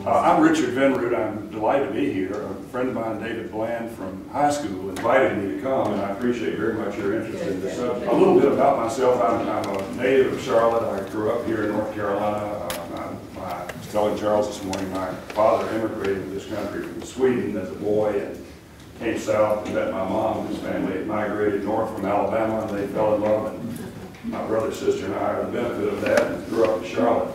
I'm Richard Vinroot. I'm delighted to be here. A friend of mine, David Bland from high school, invited me to come, and I appreciate very much your interest in this subject. A little bit about myself. I'm a native of Charlotte. I grew up here in North Carolina. I was telling Charles this morning, my father immigrated to this country from Sweden as a boy and came south and met my mom and his family. Had migrated north from Alabama, and they fell in love. And my brother, sister, and I are the benefit of that, and grew up in Charlotte.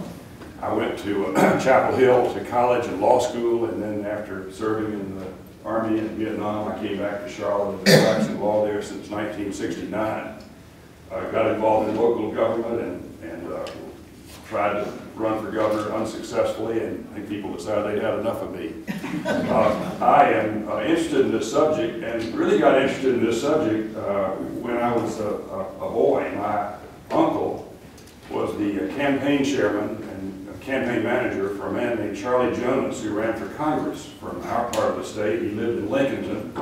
I went to Chapel Hill to college and law school, and then after serving in the Army in Vietnam, I came back to Charlotte and been practicing law there since 1969. I got involved in local government and tried to run for governor unsuccessfully, and I think people decided they'd had enough of me. I am interested in this subject, and really got interested in this subject when I was a boy. My uncle was the campaign chairman and campaign manager for a man named Charlie Jonas, who ran for Congress from our part of the state. He lived in Lincolnton,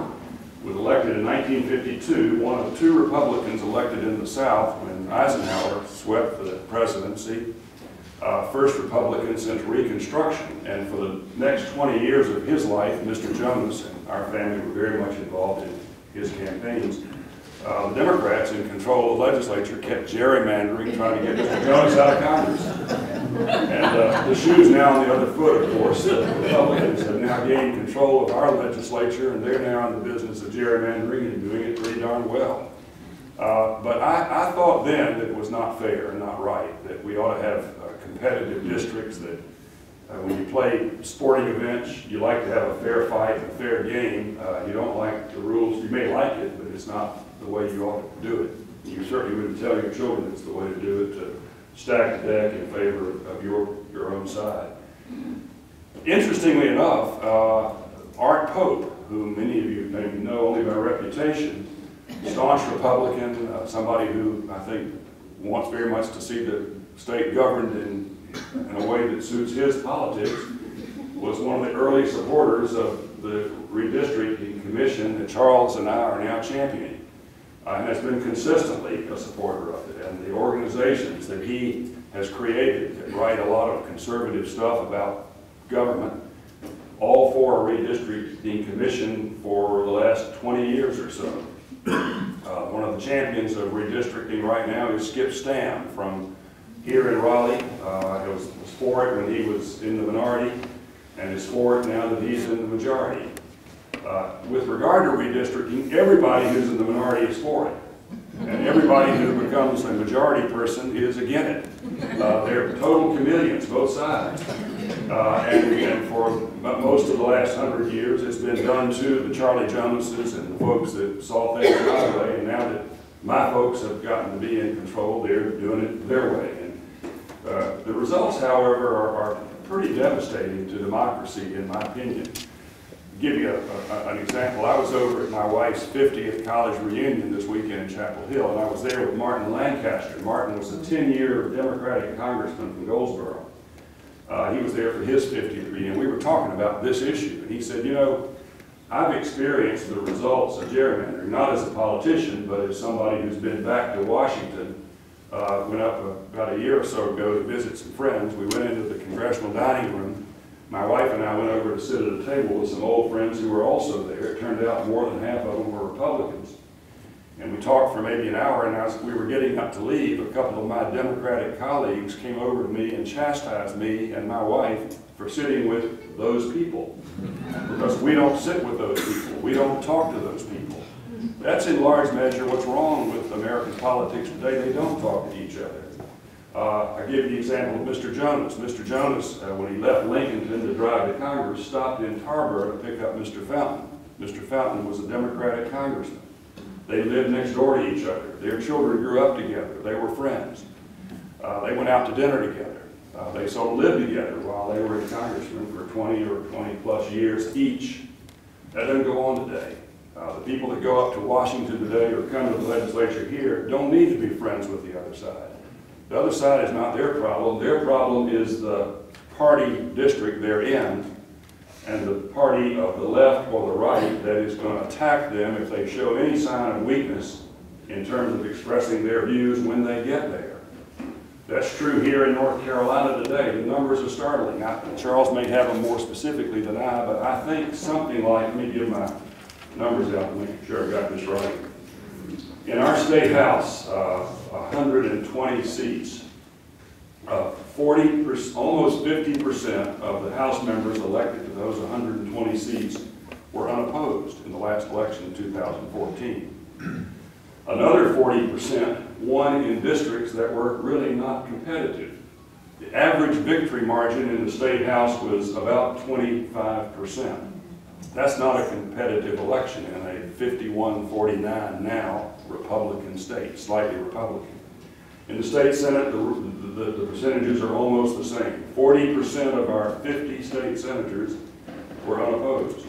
was elected in 1952, one of two Republicans elected in the South when Eisenhower swept the presidency, first Republican since Reconstruction. And for the next 20 years of his life, Mr. Jonas and our family were very much involved in his campaigns. The Democrats in control of the legislature kept gerrymandering, trying to get Mr. Jonas out of Congress. And the shoe's now on the other foot, of course. The Republicans have now gained control of our legislature, and they're now in the business of gerrymandering and doing it pretty darn well. But I thought then that it was not fair and not right, that we ought to have competitive districts, that when you play sporting events, you like to have a fair fight and a fair game. You don't like the rules. You may like it, but it's not the way you ought to do it. You certainly wouldn't tell your children it's the way to do it, to stack the deck in favor of your own side. Interestingly enough, Art Pope, who many of you maybe know only by reputation, staunch Republican, somebody who I think wants very much to see the state governed in a way that suits his politics, was one of the early supporters of the redistricting commission that Charles and I are now championing. And has been consistently a supporter of it. And the organizations that he has created that write a lot of conservative stuff about government, all for a redistricting commission for the last 20 years or so. One of the champions of redistricting right now is Skip Stam from here in Raleigh. He was for it when he was in the minority, and is for it now that he's in the majority. With regard to redistricting, everybody who's in the minority is for it. And everybody who becomes a majority person is against it. They're total chameleons, both sides. And for most of the last 100 years, it's been done to the Charlie Jonases and the folks that saw things my way. And now that my folks have gotten to be in control, they're doing it their way. And the results, however, are pretty devastating to democracy, in my opinion. Give you an example. I was over at my wife's 50th college reunion this weekend in Chapel Hill, and I was there with Martin Lancaster. Martin was a 10-year Democratic congressman from Goldsboro. He was there for his 50th reunion. We were talking about this issue, and he said, you know, I've experienced the results of gerrymandering, not as a politician, but as somebody who's been back to Washington. Went up about a year or so ago to visit some friends. We went into the congressional dining room. My wife and I went over to sit at a table with some old friends who were also there. It turned out more than half of them were Republicans. And we talked for maybe an hour, and as we were getting up to leave, a couple of my Democratic colleagues came over to me and chastised me and my wife for sitting with those people. Because we don't sit with those people. We don't talk to those people. That's in large measure what's wrong with American politics today. They don't talk to each other. I give you the example of Mr. Jonas. Mr. Jonas, when he left Lincolnton to drive to Congress, stopped in Tarboro to pick up Mr. Fountain. Mr. Fountain was a Democratic congressman. They lived next door to each other. Their children grew up together. They were friends. They went out to dinner together. They sort of lived together while they were in congressmen for 20 or 20 plus years each. That doesn't go on today. The people that go up to Washington today or come to the legislature here don't need to be friends with the other side. The other side is not their problem. Their problem is the party district they're in and the party of the left or the right that is going to attack them if they show any sign of weakness in terms of expressing their views when they get there. That's true here in North Carolina today. The numbers are startling. Charles may have them more specifically than I, but I think something like, let me give my numbers out to make sure I got this right. In our state house, 120 seats, 40%, almost 50% of the House members elected to those 120 seats were unopposed in the last election in 2014. Another 40% won in districts that were really not competitive. The average victory margin in the state house was about 25%. That's not a competitive election in a 51-49 now Republican state, slightly Republican. In the state Senate, the percentages are almost the same. 40% of our 50 state senators were unopposed.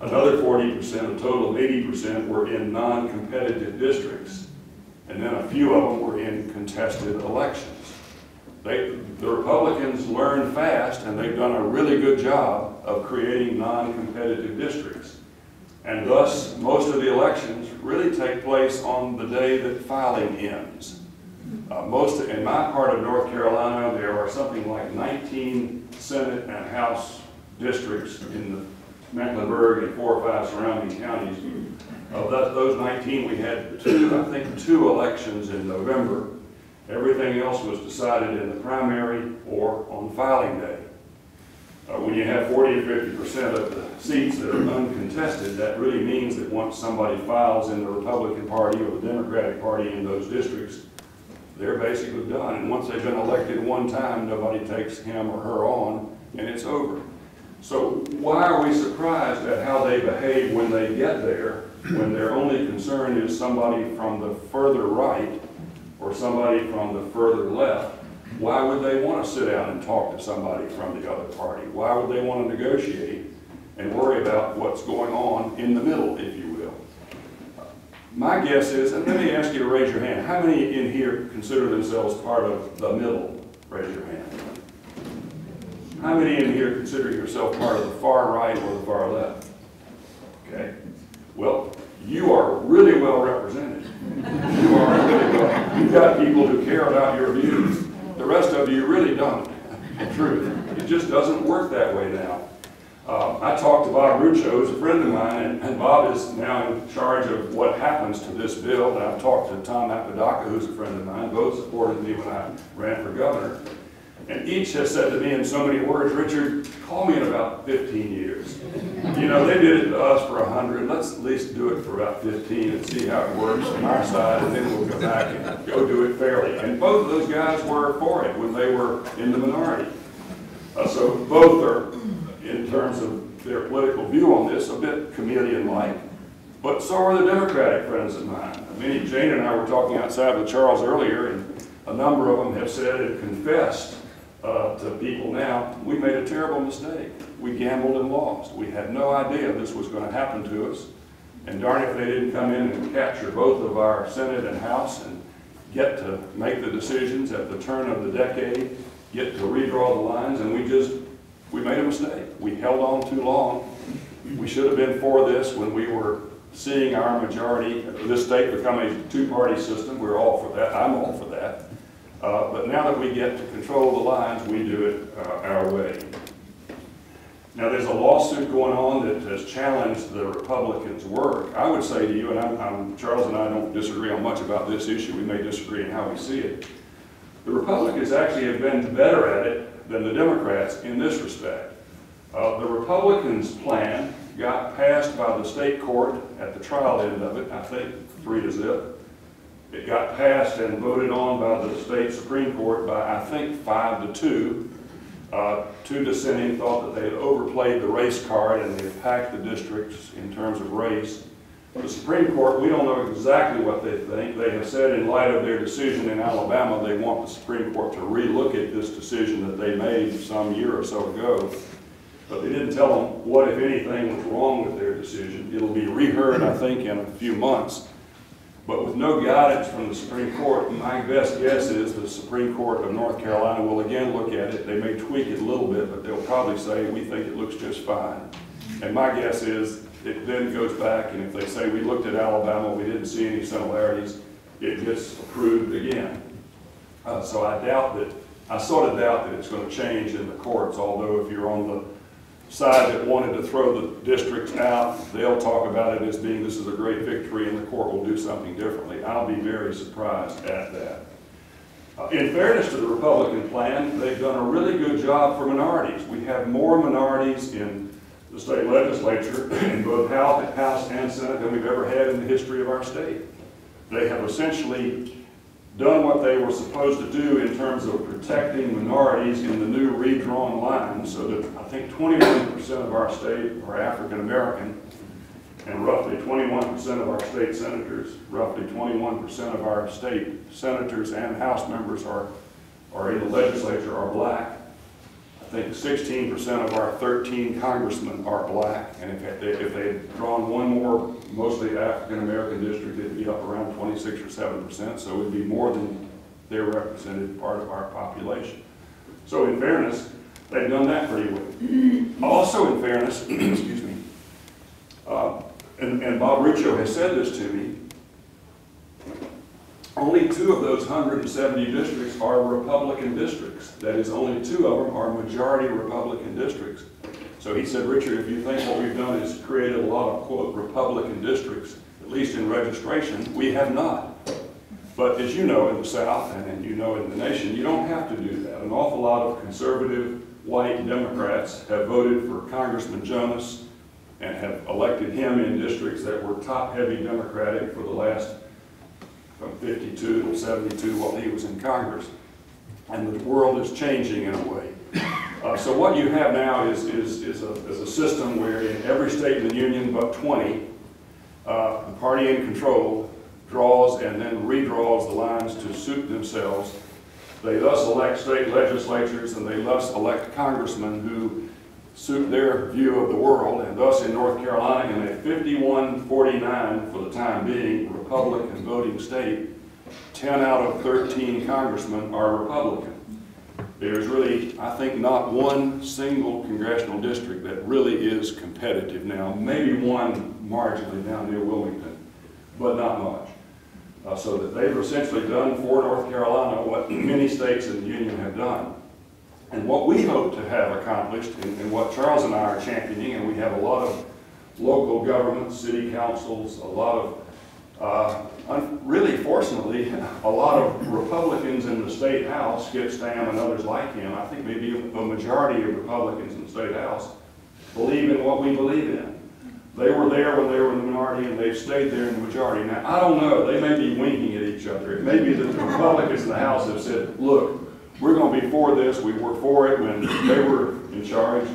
Another 40%, a total of 80%, were in non-competitive districts. And then a few of them were in contested elections. The Republicans learned fast, and they've done a really good job of creating non-competitive districts. And thus, most of the elections really take place on the day that filing ends. In my part of North Carolina, there are something like 19 Senate and House districts in the Mecklenburg and 4 or 5 surrounding counties. Of those 19, we had two elections in November. Everything else was decided in the primary or on filing day. When you have 40 or 50% of the seats that are uncontested, that really means that once somebody files in the Republican Party or the Democratic Party in those districts, they're basically done. And once they've been elected one time, nobody takes him or her on, and it's over. So why are we surprised at how they behave when they get there, when their only concern is somebody from the further right or somebody from the further left? Why would they want to sit down and talk to somebody from the other party? Why would they want to negotiate and worry about what's going on in the middle, if you will? My guess is, and let me ask you to raise your hand, how many in here consider themselves part of the middle? Raise your hand. How many in here consider yourself part of the far right or the far left? Okay. Well, you are really well represented. You are really well. You've got people who care about your views. The rest of you really don't. The truth. It just doesn't work that way now. I talked to Bob Rucho, who's a friend of mine, and Bob is now in charge of what happens to this bill. And I've talked to Tom Apodaca, who's a friend of mine. Both supported me when I ran for governor. And each has said to me in so many words, Richard, call me in about 15 years. You know, they did it to us for 100. Let's at least do it for about 15 and see how it works on our side, and then we'll go back and go do it fairly. And both of those guys were for it when they were in the minority. So both are, in terms of their political view on this, a bit chameleon-like. But so are the Democratic friends of mine. I mean, Jane and I were talking outside with Charles earlier, and a number of them have said and confessed to people now, we made a terrible mistake. We gambled and lost. We had no idea this was going to happen to us. And darn if they didn't come in and capture both of our Senate and House and get to make the decisions at the turn of the decade, get to redraw the lines, and we made a mistake. We held on too long. We should have been for this when we were seeing our majority, this state become a two-party system. We're all for that. I'm all for that. But now that we get to control the lines, we do it our way. Now there's a lawsuit going on that has challenged the Republicans' work. I would say to you, and Charles and I don't disagree on much about this issue, we may disagree in how we see it. The Republicans actually have been better at it than the Democrats in this respect. The Republicans' plan got passed by the state court at the trial end of it, I think 3-0. It got passed and voted on by the state Supreme Court by, I think, 5-2. Two dissenting thought that they had overplayed the race card and they packed the districts in terms of race. The Supreme Court, we don't know exactly what they think. They have said in light of their decision in Alabama, they want the Supreme Court to relook at this decision that they made some year or so ago. But they didn't tell them what, if anything, was wrong with their decision. It'll be reheard, I think, in a few months. But with no guidance from the Supreme Court, my best guess is the Supreme Court of North Carolina will again look at it. They may tweak it a little bit, but they'll probably say, we think it looks just fine. And my guess is it then goes back, and if they say we looked at Alabama, we didn't see any similarities, it gets approved again. So I sort of doubt that it's going to change in the courts, although if you're on the side that wanted to throw the districts out, they'll talk about it as being this is a great victory and the court will do something differently. I'll be very surprised at that. In fairness to the Republican plan, they've done a really good job for minorities. We have more minorities in the state legislature in both House and Senate than we've ever had in the history of our state. They have essentially done what they were supposed to do in terms of protecting minorities in the new redrawn lines, so that I think 21% of our state are African American, and roughly 21% of our state senators, roughly 21% of our state senators and House members are in the legislature are black. I think 16% of our 13 congressmen are black, and if they had drawn one more mostly African American district, it'd be up around 26 or 7%, so it'd be more than their represented part of our population. So in fairness, they've done that pretty well. Also in fairness, excuse me, and Bob Ruccio has said this to me, only 2 of those 170 districts are Republican districts. That is, only 2 of them are majority Republican districts. So he said, Richard, if you think what we've done is created a lot of, quote, Republican districts, at least in registration, we have not. But as you know in the South, and you know in the nation, you don't have to do that. An awful lot of conservative white Democrats have voted for Congressman Jonas and have elected him in districts that were top-heavy Democratic for the last from 52 to 72 while he was in Congress. And the world is changing in a way. So what you have now is a system where in every state in the union but 20, the party in control draws and then redraws the lines to suit themselves. They thus elect state legislatures and they thus elect congressmen who suit their view of the world, and thus in North Carolina, in a 51-49 for the time being Republican voting state, 10 out of 13 congressmen are Republican. There's really, I think, not one single congressional district that really is competitive now. Maybe one marginally down near Wilmington, but not much. So that they've essentially done for North Carolina what many states in the union have done. And what we hope to have accomplished, and what Charles and I are championing, and we have a lot of local governments, city councils, a lot of, really fortunately, a lot of Republicans in the state house, Skip Stam and others like him, I think maybe a majority of Republicans in the state house, believe in what we believe in. They were there when they were in the minority, and they've stayed there in the majority. Now, I don't know, they may be winking at each other. It may be that the Republicans in the House have said, look, we're going to be for this. We were for it when they were in charge.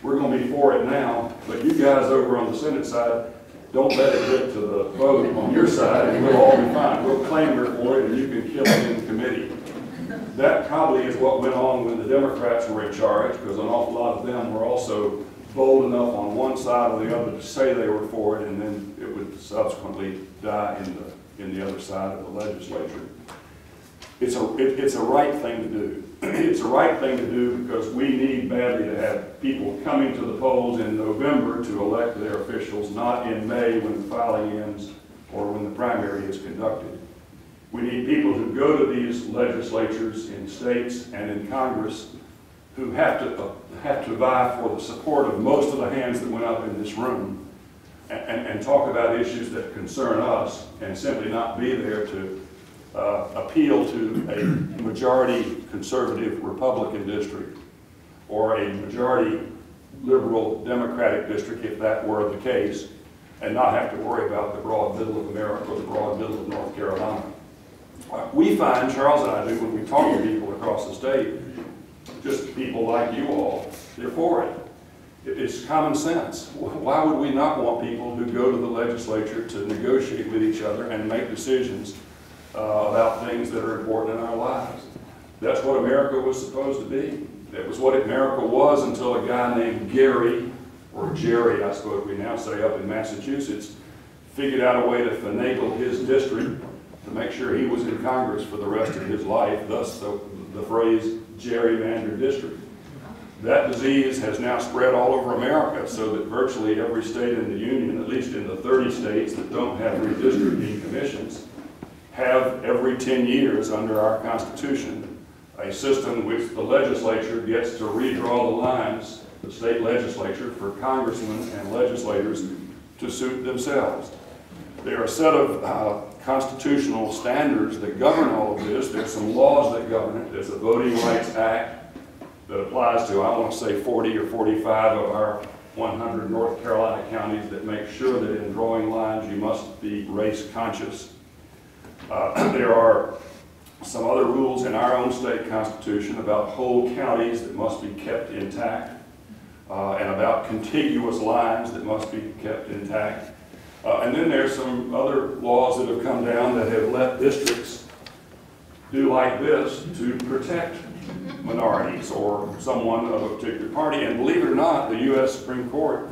We're going to be for it now. But you guys over on the Senate side, don't let it get to the vote on your side, and we'll all be fine. We'll claim we're for it, and you can kill it in committee. That probably is what went on when the Democrats were in charge, because an awful lot of them were also bold enough on one side or the other to say they were for it, and then it would subsequently die in the other side of the legislature. It's a right thing to do. It's a right thing to do because we need badly to have people coming to the polls in November to elect their officials, not in May when the filing ends or when the primary is conducted. We need people who go to these legislatures in states and in Congress who have to vie for the support of most of the hands that went up in this room and talk about issues that concern us, and simply not be there to appeal to a majority conservative Republican district or a majority liberal Democratic district, if that were the case, and not have to worry about the broad middle of America or the broad middle of North Carolina. We find, Charles and I do, when we talk to people across the state, just people like you all, they're for it. It's common sense. Why would we not want people who go to the legislature to negotiate with each other and make decisions about things that are important in our lives? That's what America was supposed to be. That was what America was until a guy named Gary, or Jerry, I suppose we now say, up in Massachusetts, figured out a way to finagle his district to make sure he was in Congress for the rest of his life, thus the phrase gerrymandered district. That disease has now spread all over America, so that virtually every state in the union, at least in the 30 states that don't have redistricting commissions, have every 10 years under our Constitution a system which the legislature gets to redraw the lines, the state legislature, for congressmen and legislators to suit themselves. There are a set of constitutional standards that govern all of this. There's some laws that govern it. There's a Voting Rights Act that applies to, I want to say, 40 or 45 of our 100 North Carolina counties that make sure that in drawing lines you must be race conscious. There are some other rules in our own state constitution about whole counties that must be kept intact, and about contiguous lines that must be kept intact. And then there's some other laws that have come down that have let districts do like this to protect minorities or someone of a particular party. And believe it or not, the U.S. Supreme Court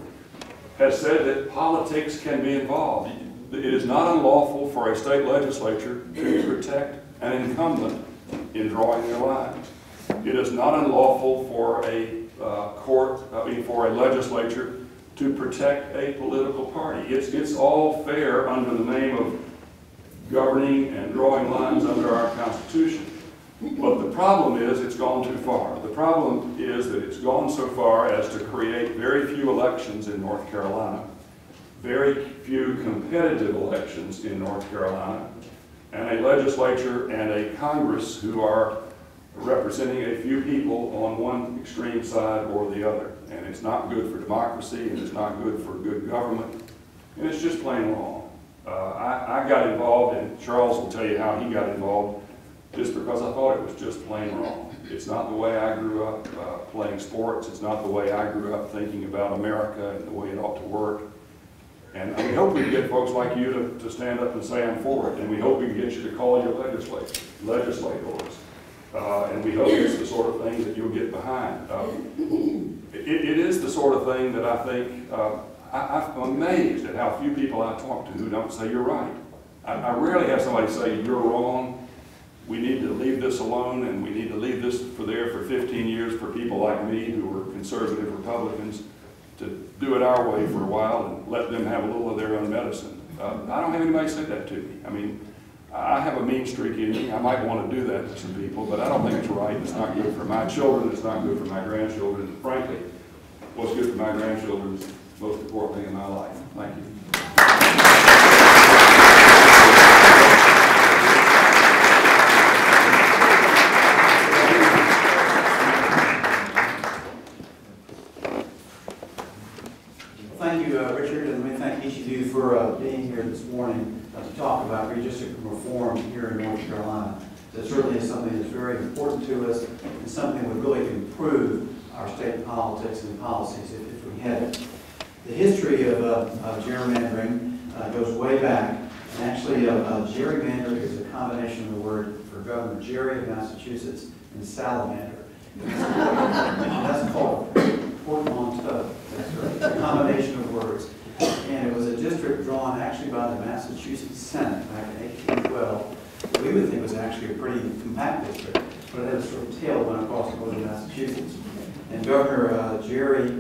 has said that politics can be involved. It is not unlawful for a state legislature to protect an incumbent in drawing their lines. It is not unlawful for a for a legislature to protect a political party. It's all fair under the name of governing and drawing lines under our Constitution. But the problem is it's gone too far. The problem is that it's gone so far as to create very few elections in North Carolina, very few competitive elections in North Carolina, and a legislature and a Congress who are representing a few people on one extreme side or the other. And it's not good for democracy, and it's not good for good government, and it's just plain wrong. I got involved, and Charles will tell you how he got involved, just because I thought it was just plain wrong. It's not the way I grew up playing sports. It's not the way I grew up thinking about America and the way it ought to work. And we hope we can get folks like you to stand up and say I'm for it, and we hope we can get you to call your legislators. And we hope it's the sort of thing that you'll get behind. It is the sort of thing that I think, I'm amazed at how few people I talk to who don't say you're right. I rarely have somebody say you're wrong, we need to leave this alone, and we need to leave this for 15 years for people like me who were conservative Republicans to do it our way for a while and let them have a little of their own medicine. I don't have anybody say that to me. I mean, I have a mean streak in me. I might want to do that to some people, but I don't think it's right. It's not good for my children. It's not good for my grandchildren. And frankly, what's good for my grandchildren is the most important thing in my life. Thank you. Thank you, Richard, and let me thank each of you for being here this morning to talk about redistricting reform here in North Carolina. It certainly is something that's very important to us and something that would really improve our state politics and policies if we had it. The history of gerrymandering goes way back. And actually, gerrymander is a combination of the word for Governor Gerry of Massachusetts and salamander. That's called portmanteau. That's right. A combination of words. And it was a district drawn actually by the Massachusetts Senate back in 1812. We would think it was actually a pretty compact district, but it had a sort of tail went across the border of Massachusetts. And Governor Gary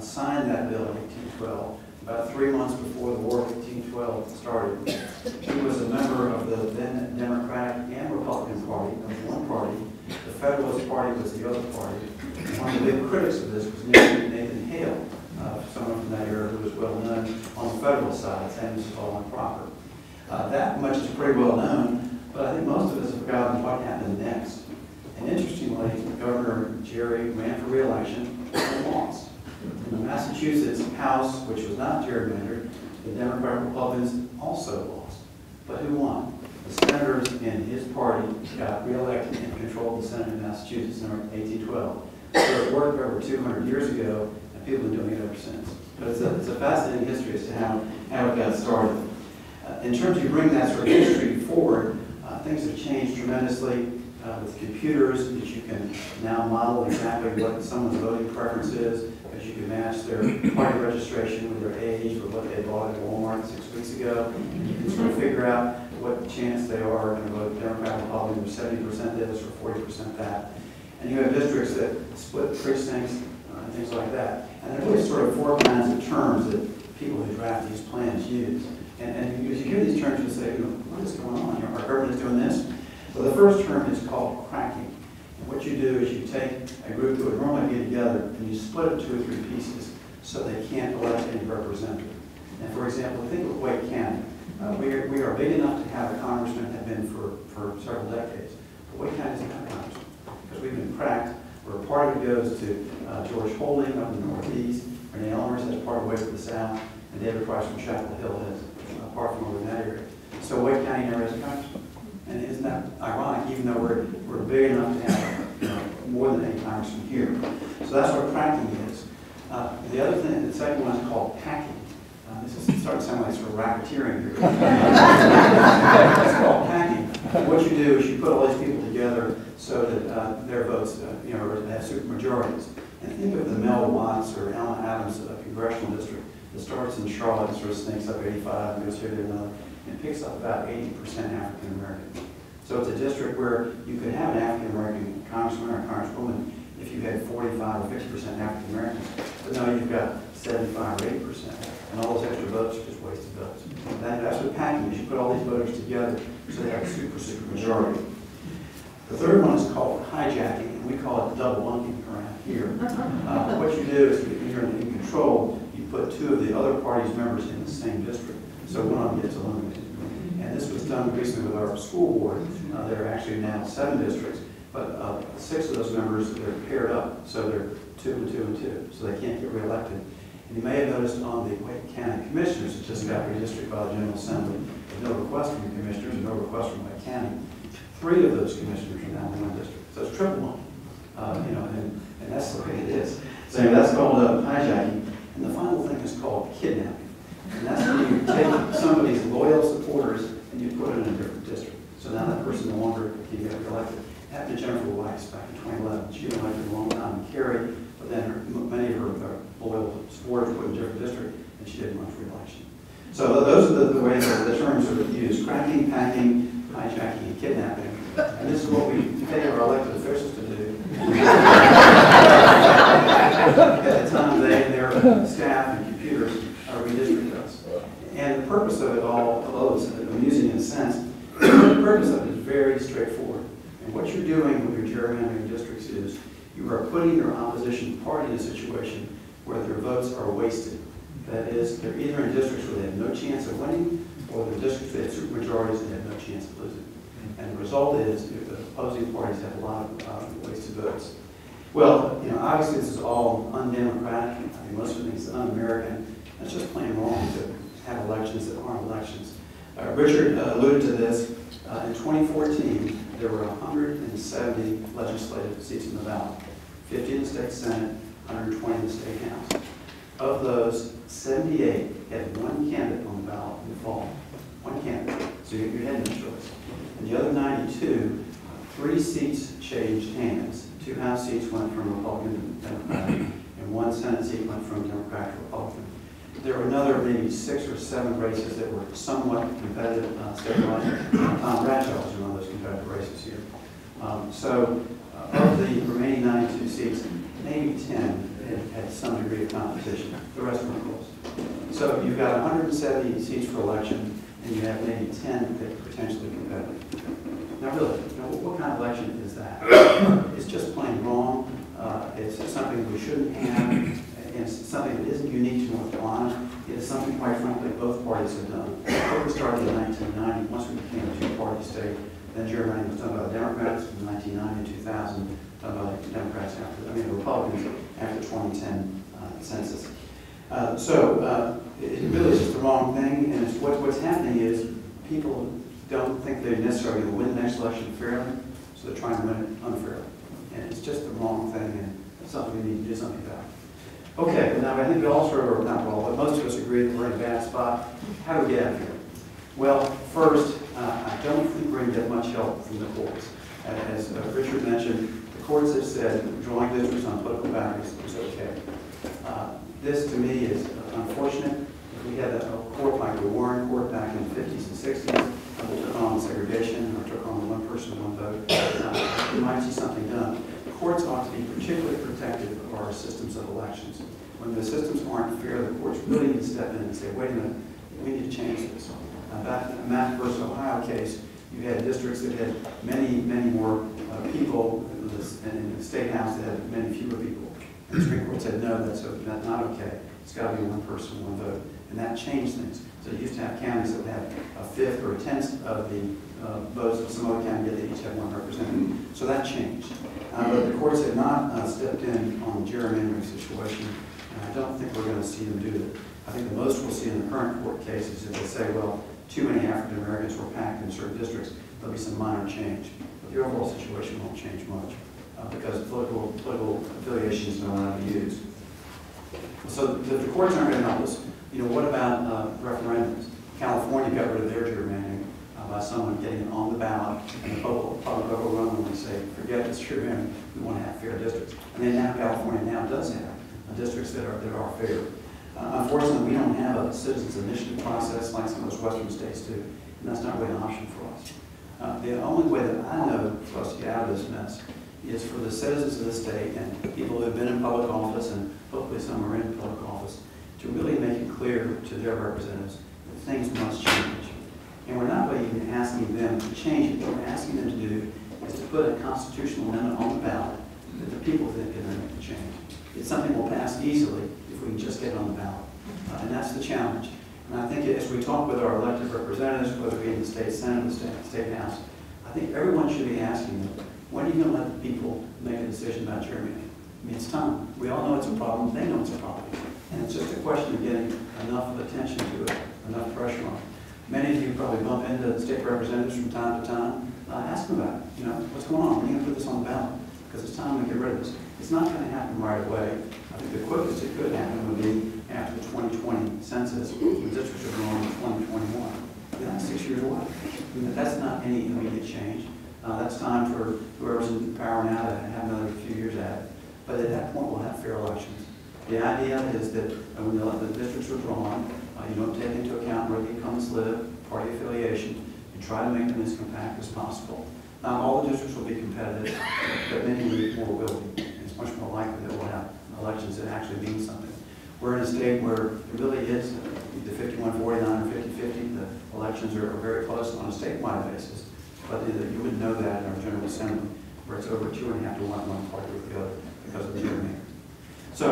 signed that bill in 1812, about 3 months before the War of 1812 started. He was a member of the then Democratic and Republican Party. That was one party. The Federalist Party was the other party. And one of the big critics of this was Nathan Hale, someone from that era who was well known on the federal side, saying this is all improper. That much is pretty well known, but I think most of us have forgotten what happened next. And interestingly, Governor Gerry ran for re-election and lost. In the Massachusetts House, which was not gerrymandered, the Democratic Republicans also lost. But who won? The senators in his party got re-elected and controlled the Senate in Massachusetts in 1812. So it worked over 200 years ago, and people have been doing it ever since. But it's a fascinating history as to how it got started. In terms of you bring that sort of history forward, things have changed tremendously with computers that you can now model exactly what someone's voting preference is, because you can match their party registration with their age with what they bought at Walmart 6 weeks ago. And you can sort of figure out what chance they are going to vote Democrat, Republican, or 70% this or 40% that. And you have districts that split precincts and things like that. And there are really sort of four kinds of terms that people who draft these plans use. And as you hear these terms, you say, what is going on? Our government is doing this. Well, the first term is called cracking. And what you do is you take a group that would normally be together and you split it 2 or 3 pieces so they can't elect any representative. And for example, think of Wake County. We are big enough to have a congressman, have been for several decades. But Wake County doesn't have a congressman because we've been cracked. Where a part of it goes to George Holding up in the Northeast, Renee Elmers has part of Wake to the South, and David Price from Chapel Hill has part from over in that area. So Wake County never has a congressman. And isn't that ironic, even though we're big enough to have more than any congressman here. So that's what cracking is. The other thing, the second one is called packing. This is starting to sound like sort of racketeering here. It's called packing. What you do is you put all these people together so that their votes, have supermajorities. And think of the Mel Watts or Allen Adams congressional district that starts in Charlotte and sort of snakes up 85 and goes here to another, and picks up about 80% African American. So it's a district where you could have an African American congressman or congresswoman if you had 45 or 50% African Americans. But now you've got 75 or 80%. And all those extra votes are just wasted votes. That's what packing is. You put all these voters together so they have a super majority. The third one is called hijacking, and we call it double bunking around here. What you do is, when you're in control, you put 2 of the other party's members in the same district, so one of them gets eliminated. And this was done recently with our school board. There are actually now 7 districts, but 6 of those members, they're paired up, so they're 2 and 2 and 2, so they can't get reelected. And you may have noticed on the Wake County Commissioners, it just got redistricted by the General Assembly, with no request from the commissioners and no request from Wake County. 3 of those commissioners are now in one district, so it's triple one. And that's the way it is. So that's called hijacking. And the final thing is called kidnapping. And that's when you take somebody's loyal supporters and you put it in a different district. So now that person no longer can get reelected. It happened to Jennifer Weiss back in 2011. She was elected a long time in Cary, but then many of her loyal supporters put in a different district, and she didn't run for re-election. So those are the ways that the terms are used: cracking, packing, hijacking, and kidnapping. And this is what we pay our elected officials to do. At the time, their staff and computers redistrict us. And the purpose of it all, although it's amusing in a sense, the purpose of it is very straightforward. And what you're doing with your gerrymandering districts is you are putting your opposition party in a situation where their votes are wasted. That is, they're either in districts where they have no chance of winning, or they're districts where they have supermajorities and they have no chance of losing. And the result is the opposing parties have a lot of wasted votes. Well, obviously this is all undemocratic. I mean, most of it is un-American. It's just plain wrong to have elections that aren't elections. Richard alluded to this. In 2014, there were 170 legislative seats in the ballot, 50 in the state Senate, 120 in the state House. Of those, 78 had one candidate on the ballot in the fall. One candidate. So you had no choice. And the other 92, 3 seats changed hands. 2 House seats went from Republican to Democratic, and 1 Senate seat went from Democratic to Republican. There were another maybe 6 or 7 races that were somewhat competitive statewide. Tom Bradshaw was in one of those competitive races here. Of the remaining 92 seats, maybe 10 had some degree of competition. The rest were close. So you've got 170 seats for election, and you have maybe 10 that are potentially competitive. Now really, what kind of election is that? It's just plain wrong. It's something we shouldn't have. And it's something that isn't unique to North Carolina. It is something, quite frankly, both parties have done. We started in 1990, once we became a 2-party state. Then gerrymandering was done by the Democrats from 1990 to 2000, done by the Democrats the Republicans after the 2010 census. It really is just the wrong thing, and what's happening is people don't think they're necessarily going to win the next election fairly, so they're trying to win it unfairly. And it's just the wrong thing, and it's something we need to do something about. Okay, now I think we all sort of, not all, but most of us agree that we're in a bad spot. How do we get out of here? Well, first, I don't think we're going to get much help from the courts. As Richard mentioned, the courts have said drawing districts on political boundaries is okay. This, to me, is unfortunate. If we had a court like the Warren Court back in the 50s and 60s, that took on segregation or took on the 1 person, 1 vote, we might see something done. Courts ought to be particularly protective of our systems of elections. When the systems aren't fair, the courts really need to step in and say, wait a minute, We need to change this. Back in the Math versus Ohio case, you had districts that had many more people in the state house that had many fewer people. And the Supreme Court said, no, that's not okay. It's got to be one person, one vote. And that changed things. So you used to have counties that would have a fifth or a tenth of the votes of some other county, yet they each had one representative. So that changed. But the courts had not stepped in on the gerrymandering situation, and I don't think we're going to see them do that. I think the most we'll see in the current court cases is they say, well, too many African Americans were packed in certain districts. There'll be some minor change. But the overall situation won't change much because political affiliations don't want to be used. So the courts aren't going to help us. You know, what about referendums? California got rid of their gerrymandering by someone getting it on the ballot, and the public overwhelmingly say, forget this gerrymandering, we want to have fair districts. And then now California now does have districts that are fair. Unfortunately, we don't have a citizens initiative process like some of those western states do, and that's not really an option for us. The only way that I know for us to get out of this mess is for the citizens of the state and people who have been in public office, and hopefully some are in public office, to really make it clear to their representatives that things must change. And we're not really even asking them to change it. What we're asking them to do is to put a constitutional amendment on the ballot that the people think can make the change. It's something we'll pass easily if we can just get it on the ballot. And that's the challenge. And I think as we talk with our elected representatives, whether it be in the state senate or the state house, I think everyone should be asking them, when are you going to let the people make a decision about gerrymandering? I mean, it's time. We all know it's a problem. They know it's a problem. And it's just a question of getting enough attention to it, enough pressure on it. Many of you probably bump into state representatives from time to time. Ask them about it. You know, what's going on? When are you going to put this on the ballot? Because it's time to get rid of this. It's not going to happen right away. I think the quickest it could happen would be after the 2020 census, when districts are going in 2021. Yeah, that's 6 years away. I mean, that's not any immediate change. That's time for whoever's in power now to have another few years at it. But at that point, we'll have fair elections. The idea is that when the districts are drawn, you don't take into account where the incumbents live, party affiliation. You try to make them as compact as possible. Not all the districts will be competitive, but many more will be. It's much more likely that we'll have elections that actually mean something. We're in a state where it really is the 51-49 or 50-50. The elections are very close on a statewide basis, but you wouldn't know that in our General Assembly, where it's over 2.5 to 1 party with the other because of the gerrymandering. So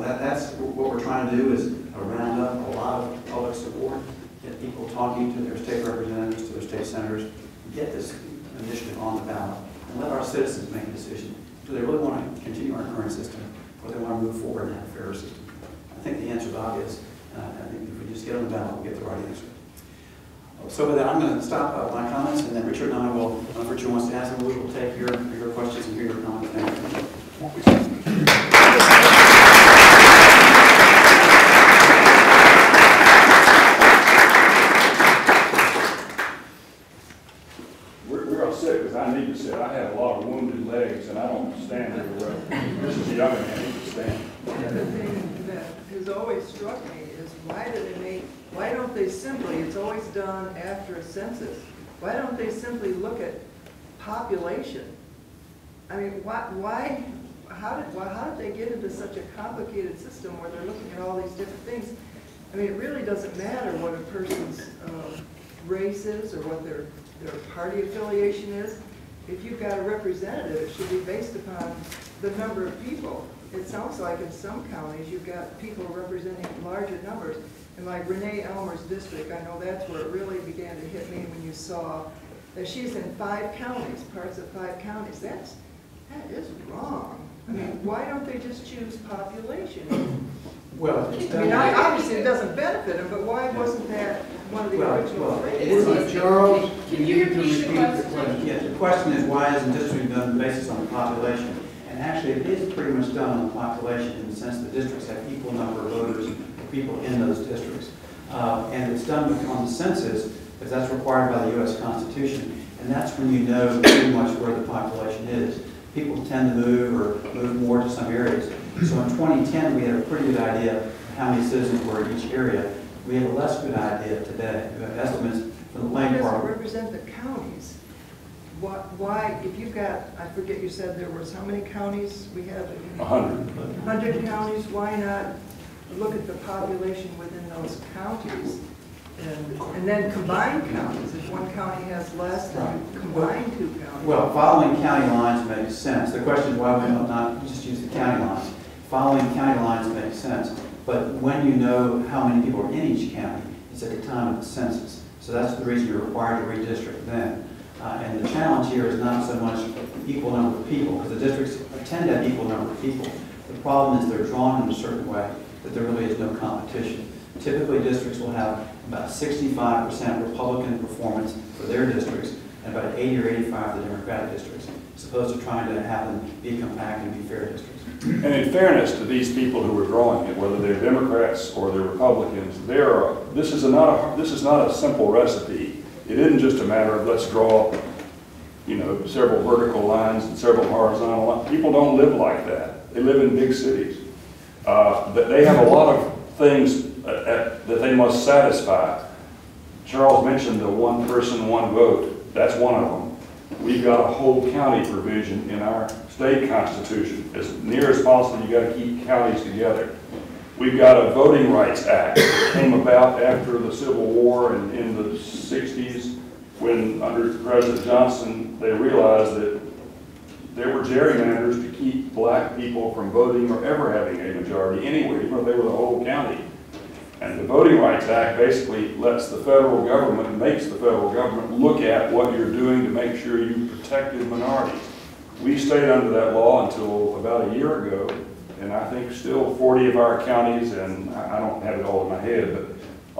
that's what we're trying to do is round up a lot of public support, get people talking to their state representatives, to their state senators, get this initiative on the ballot, and let our citizens make a decision. Do they really want to continue our current system, or do they want to move forward and have a fairer system? I think the answer is obvious. I think if we just get on the ballot, we'll get the right answer. So with that, I'm going to stop my comments, and then Richard and I will, if Richard wants to ask them, we will take your questions and hear your comments. Thank you. We're all sick because I need to sit. I have a lot of wounded legs, and I don't stand very well. This is a young man, he can stand. The thing that has always struck me is why don't they simply, it's always done after a census, why don't they simply look at population? I mean, how did they get into such a complicated system where they're looking at all these different things? I mean, it really doesn't matter what a person's race is or what their party affiliation is. If you've got a representative, it should be based upon the number of people. It sounds like in some counties you've got people representing larger numbers. In like Renee Elmer's district, I know that's where it really began to hit me when you saw that she's in 5 counties, parts of 5 counties. That is wrong. I mean, why don't they just choose population? Well, I mean, obviously it doesn't benefit them, but why wasn't that one of the original things? Charles, can you repeat the question? Yeah, the question is why isn't districting done based on the population? And actually, it is pretty much done on the population in the sense that districts have equal number of voters of people in those districts. And it's done on the census because that's required by the U.S. Constitution. And that's when you know pretty much where the population is. People tend to move more to some areas. So in 2010, we had a pretty good idea of how many citizens were in each area. We have a less good idea today. We have estimates from the land Why part. does it represent the counties? Why, if you've got, I forget you said there was how many counties we have? 100. 100 counties, why not look at the population within those counties And then combine counties. If one county has less, then combine two counties. Well, following county lines makes sense. The question is why we don't not just use the county lines. Following county lines makes sense. But when you know how many people are in each county, it's at the time of the census. So that's the reason you're required to redistrict then. And the challenge here is not so much equal number of people, because the districts tend to have equal number of people. The problem is they're drawn in a certain way that there really is no competition. Typically, districts will have about 65% Republican performance for their districts and about 80 or 85 for the Democratic districts, as opposed to trying to have them be compact and be fair districts. And in fairness to these people who are drawing it, whether they're Democrats or they're Republicans, this is not a simple recipe. It isn't just a matter of let's draw, several vertical lines and several horizontal lines. People don't live like that. They live in big cities. They have a lot of things that they must satisfy. Charles mentioned the one person, one vote. That's one of them. We've got a whole county provision in our state constitution. As near as possible, you've got to keep counties together. We've got a Voting Rights Act that came about after the Civil War and in the 60s, when under President Johnson, they realized that there were gerrymanders to keep black people from voting or ever having a majority anywhere, even if they were the whole county. And the Voting Rights Act basically lets the federal government, makes the federal government look at what you're doing to make sure you protected minorities. We stayed under that law until about a year ago, and I think still 40 of our counties, and I don't have it all in my head, but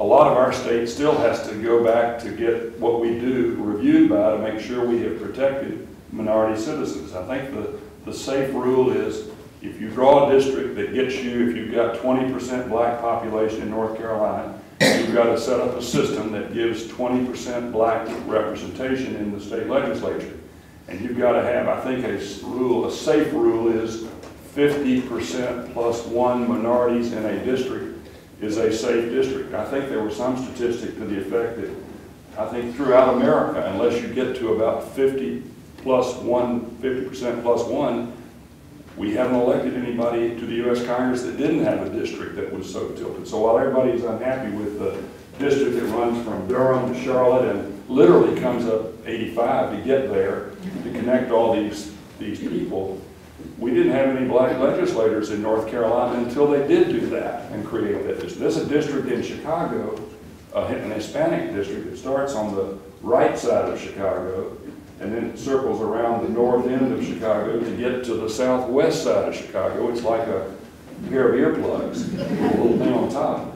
a lot of our state still has to go back to get what we do reviewed by to make sure we have protected minority citizens. I think the safe rule is if you draw a district that gets you, if you've got 20% black population in North Carolina, you've got to set up a system that gives 20% black representation in the state legislature. And you've got to have, I think a safe rule is 50% plus one minorities in a district is a safe district. I think there was some statistic to the effect that I think throughout America, unless you get to about 50% plus one, we haven't elected anybody to the U.S. Congress that didn't have a district that was so tilted. So while everybody's unhappy with the district that runs from Durham to Charlotte and literally comes up 85 to get there to connect all these people, we didn't have any black legislators in North Carolina until they did do that and create that district. There's a district in Chicago, an Hispanic district that starts on the right side of Chicago and then it circles around the north end of Chicago to get to the southwest side of Chicago. It's like a pair of earplugs, a little thing on top.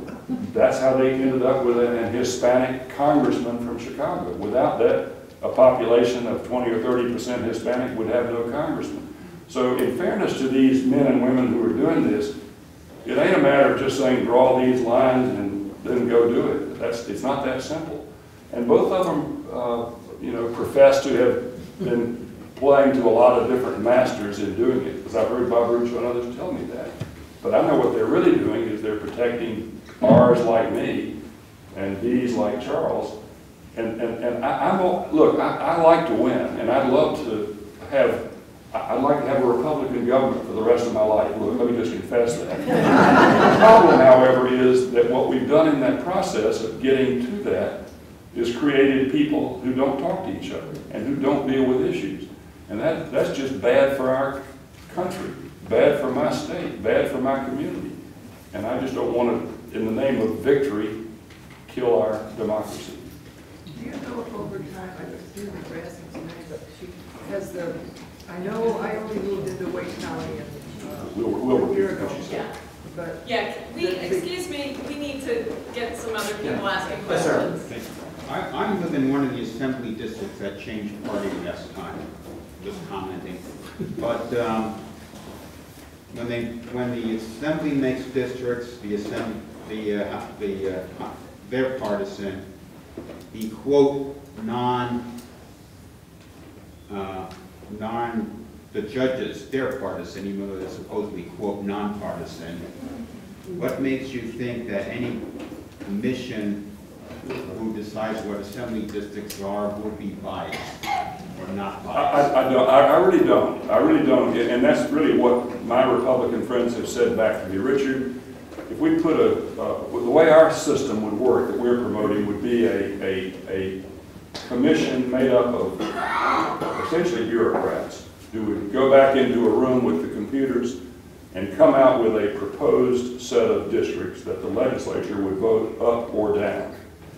That's how they ended up with an Hispanic congressman from Chicago. Without that, a population of 20 or 30% Hispanic would have no congressman. So in fairness to these men and women who are doing this, it ain't a matter of just saying draw these lines and then go do it. It's not that simple. And both of them profess to have been playing to a lot of different masters in doing it, because I've heard Bob Rucho and others tell me that. But I know what they're really doing is they're protecting R's like me and D's like Charles. And I like to win, and I'd like to have a Republican government for the rest of my life. Look, let me just confess that. The problem, however, is that what we've done in that process of getting to that is created people who don't talk to each other and who don't deal with issues. And that's just bad for our country, bad for my state, bad for my community. And I just don't want to, in the name of victory, kill our democracy. Do you know if over time, excuse me for asking so many, but she has I know I only moved into Wake County a year ago. Yeah. But excuse me, we need to get some other people asking Yes, questions. sir. I live in one of the assembly districts that changed party last time, just commenting. But when the assembly makes districts, they're partisan, the quote the judges, they're partisan, even though they're supposedly quote nonpartisan. What makes you think that any commission who decides what assembly districts are would be biased or not biased? I really don't. I really don't. And that's really what my Republican friends have said back to me. Richard, if we put the way our system would work that we're promoting would be a commission made up of essentially bureaucrats who would go back into a room with the computers and come out with a proposed set of districts that the legislature would vote up or down.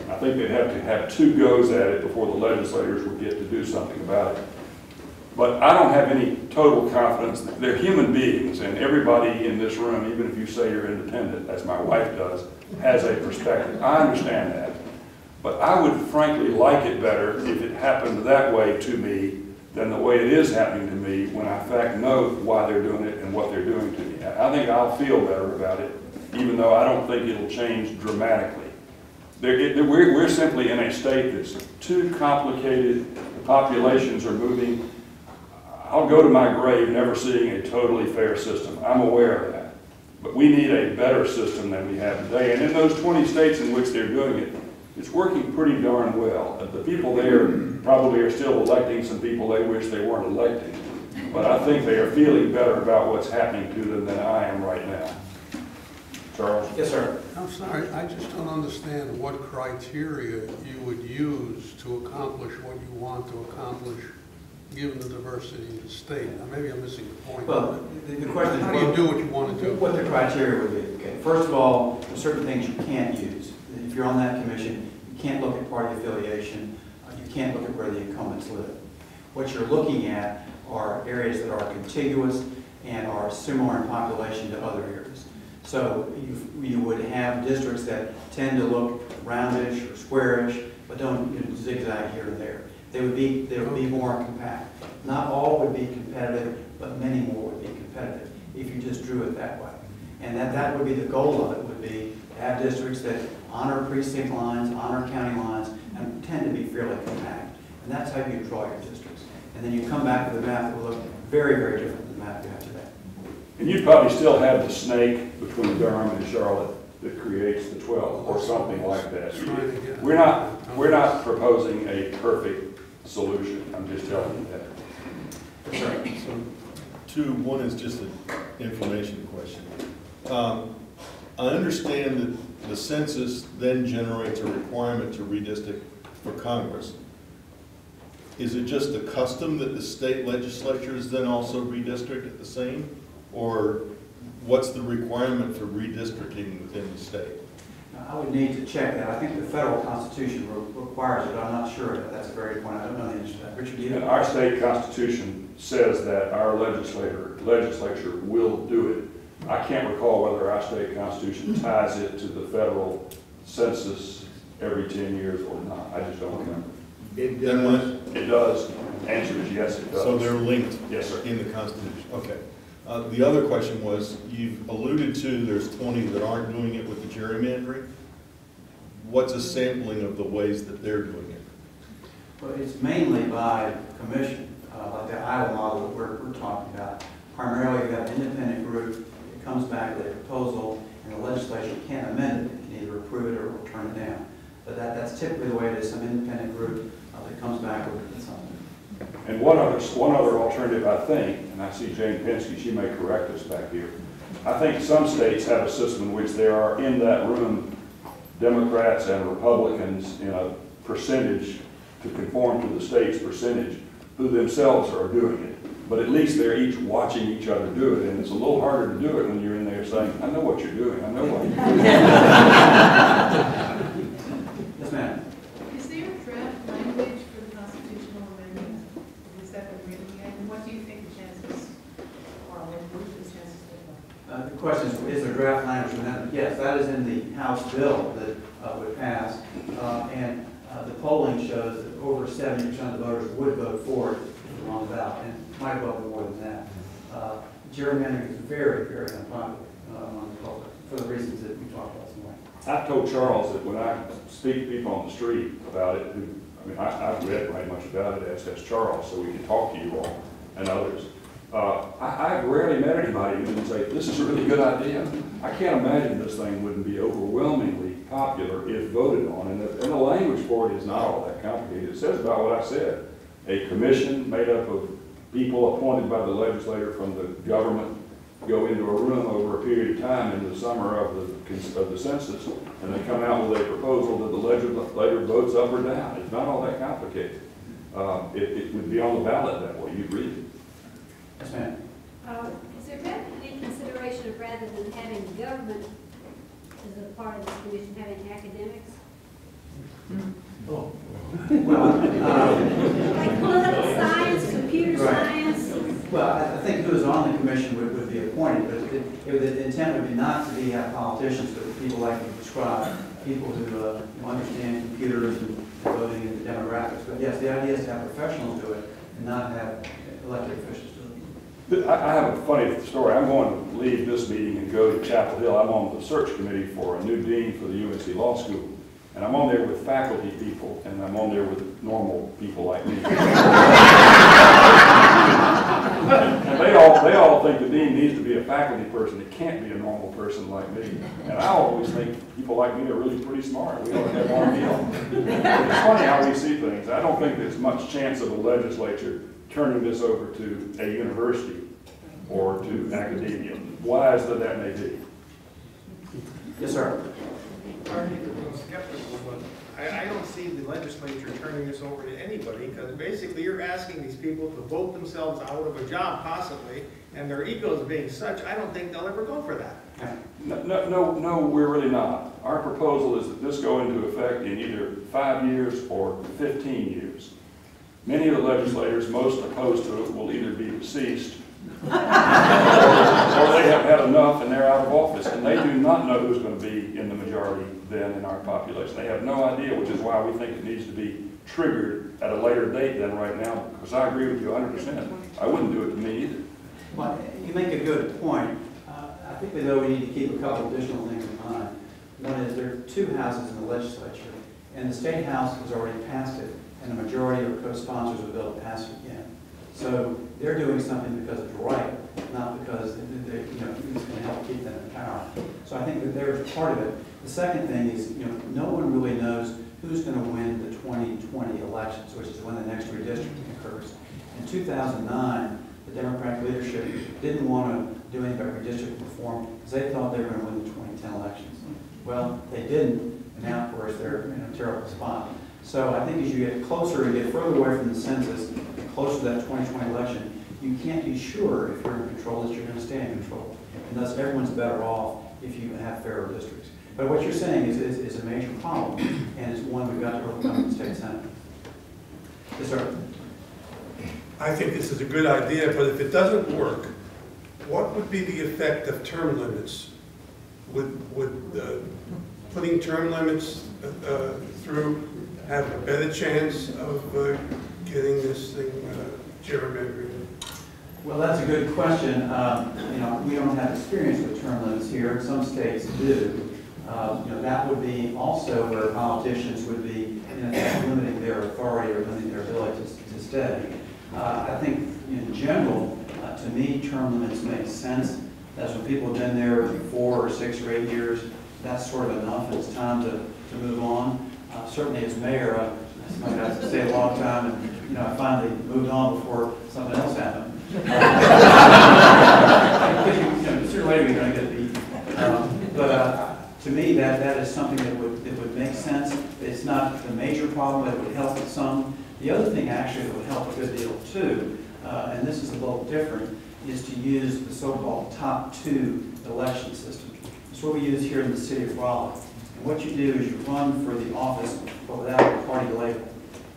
I think they'd have to have 2 goes at it before the legislators would get to do something about it. But I don't have any total confidence. They're human beings, and everybody in this room, even if you say you're independent, as my wife does, has a perspective. I understand that. But I would frankly like it better if it happened that way to me than the way it is happening to me when I in fact know why they're doing it and what they're doing to me. I think I'll feel better about it, even though I don't think it'll change dramatically. We're simply in a state that's too complicated. The populations are moving. I'll go to my grave never seeing a totally fair system. I'm aware of that. But we need a better system than we have today. And in those 20 states in which they're doing it, it's working pretty darn well. The people there probably are still electing some people they wish they weren't electing. But I think they are feeling better about what's happening to them than I am right now. Charles? Yes, sir. I'm sorry, I just don't understand what criteria you would use to accomplish what you want to accomplish, given the diversity in the state. Now, maybe I'm missing the point. Well, the question is, how do you do what you want to do? What the criteria would be. Okay. First of all, there's certain things you can't use. If you're on that commission, you can't look at party affiliation. You can't look at where the incumbents live. What you're looking at are areas that are contiguous and are similar in population to other areas. So you would have districts that tend to look roundish or squarish, but don't zigzag here and there. They would be more compact. Not all would be competitive, but many more would be competitive if you just drew it that way. And that would be the goal of it, would be to have districts that honor precinct lines, honor county lines, and tend to be fairly compact. And that's how you draw your districts. And then you come back with a map that will look very, very different than the map you have today. And you'd probably still have the snake between Durham and Charlotte that creates the 12 or something like that. We're not proposing a perfect solution. I'm just telling you that. Sorry. So, one is just an information question. I understand that the census then generates a requirement to redistrict for Congress. Is it just a custom that the state legislatures then also redistrict at the same? Or what's the requirement for redistricting within the state? I would need to check that. I think the federal constitution requires it. I'm not sure if that's a very good point. I don't know the answer to that. Richard, do you? Our state constitution says that our legislature will do it. I can't recall whether our state constitution ties it to the federal census every 10 years or not. I just don't remember. It does. It does. Answer is yes, it does. So they're linked. Yes, sir. In the Constitution. Okay. The other question was, you've alluded to there's 20 that aren't doing it with the gerrymandering. What's a sampling of the ways that they're doing it? Well, it's mainly by commission, like the Iowa model that we're talking about. Primarily, you have an independent group that comes back with a proposal, and the legislature can't amend it. It can either approve it or turn it down. But that's typically the way it is. Some independent group that comes back with something. And one other alternative, I think, and I see Jane Penske, she may correct us back here. I think some states have a system in which there are in that room Democrats and Republicans in a percentage to conform to the state's percentage who themselves are doing it. But at least they're each watching each other do it, and it's a little harder to do it when you're in there saying, I know what you're doing, I know what you're doing. Yes, ma'am. Is there a draft language for the constitutional amendment? Is that been written yet? And what do you think the chances are? What do the chances look like? The question is there draft language amendment? Yes, that is in the House bill that would pass. And the polling shows that over 70% of the voters would vote for it on the ballot, and might vote more than that. Gerrymandering is very, very unpopular among the public for the reasons that we talked about tonight. I've told Charles that when I speak to people on the street about it, I've read right much about it, as has Charles, so we can talk to you all and others. I've rarely met anybody who didn't say, this is a really good idea. I can't imagine this thing wouldn't be overwhelmingly popular if voted on, and the language for it is not all that complicated. It says about what I said. A commission made up of people appointed by the legislator from the government go into a room over a period of time in the summer of the census, and they come out with a proposal that the legislature votes up or down. It's not all that complicated. It would be on the ballot that way. You'd read it. Yes, ma'am. Is there ever any consideration of, rather than having the government as a part of this commission, having academics? Oh. Well, Like political science, computer Right. science? well, I think who is on the commission would be appointed, but the intent would be not to have politicians, but people like you described, people who understand computers and voting and the demographics. But yes, the idea is to have professionals do it and not have elected officials do it. I have a funny story. I'm going to leave this meeting and go to Chapel Hill. I'm on the search committee for a new dean for the UNC Law School. And I'm on there with faculty people, and I'm on there with normal people like me. And they all think the dean needs to be a faculty person. It can't be a normal person like me. And I always think people like me are really pretty smart. We ought to have more deal. It's funny how we see things. I don't think there's much chance of the legislature turning this over to a university or to academia, wise that that may be. Yes, sir. Pardon me for being skeptical, but I don't see the legislature turning this over to anybody, because basically you're asking these people to vote themselves out of a job possibly, and their egos being such, I don't think they'll ever go for that. No, we're really not. Our proposal is that this go into effect in either 5 years or 15 years. Many of the legislators most opposed to it will either be deceased or they have had enough and they're out of office, and they do not know who's going to be in the majority then in our population. They have no idea, which is why we think it needs to be triggered at a later date than right now, because I agree with you 100%. I wouldn't do it to me either. Well, you make a good point. I think though we need to keep a couple additional things in mind. One is there are 2 houses in the legislature, and the state house has already passed it, and the majority of co-sponsors of the bill passed it again. So they're doing something because it's right, not because they, it's going to help keep them in power. So I think that there's part of it. The second thing is, no one really knows who's going to win the 2020 elections, which is when the next redistricting occurs. In 2009, the Democratic leadership didn't want to do any redistricting reform because they thought they were going to win the 2010 elections. Well, they didn't, and now, of course, they're in a terrible spot. So I think as you get closer and get further away from the census, closer to that 2020 election, you can't be sure if you're in control that you're going to stay in control. And thus, everyone's better off if you have fairer districts. But what you're saying is a major problem, and it's one we've got to overcome in the state senate. Yes, sir. I think this is a good idea, but if it doesn't work, what would be the effect of term limits? Would putting term limits through have a better chance of getting this thing gerrymandered? Well, that's a good question. We don't have experience with term limits here. Some states do. That would be also where politicians would be limiting their authority or limiting their ability to stay. I think in general, to me, term limits make sense. That's when people have been there 4 or 6 or 8 years. That's sort of enough. It's time to move on. Certainly as mayor, somebody has to stay a long time, and I finally moved on before something else happened. Sooner or later you're going to get beat. But to me, that is something that would make sense. It's not the major problem, but it would help with some. The other thing actually that would help a good deal too, and this is a little different, is to use the so-called top 2 election system. It's what we use here in the city of Raleigh. And what you do is you run for the office but without a party label.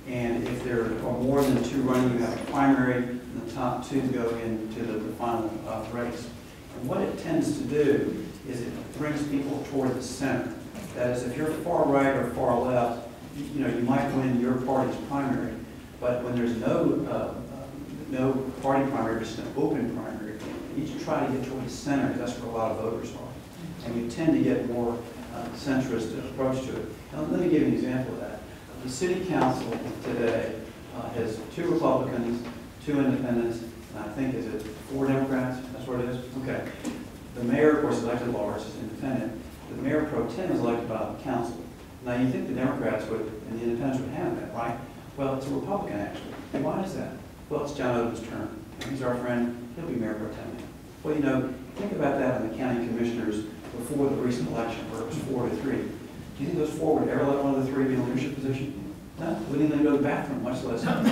And if there are more than 2 running, you have a primary, and the top 2 go into the final race. And what it tends to do is it brings people toward the center. That is, if you're far right or far left, you might win your party's primary. But when there's no party primary, just an open primary, you need to try to get toward the center, because that's where a lot of voters are. And you tend to get more centrist approach to it. Now, let me give you an example of that. The city council today has 2 Republicans, 2 independents, and I think, is it 4 Democrats? That's what it is? Okay. The mayor, of course, is elected large, is independent. The mayor pro tem is elected by the council. Now, you think the Democrats would, and the independents would have that, right? Well, it's a Republican, actually. And why is that? Well, it's John Oden's term. He's our friend. He'll be mayor pro tem. Well, Think about that in the county commissioners before the recent election where it was 4-3. Do you think those four would ever let one of the three be in a leadership position? No, wouldn't even go to the bathroom, much less. And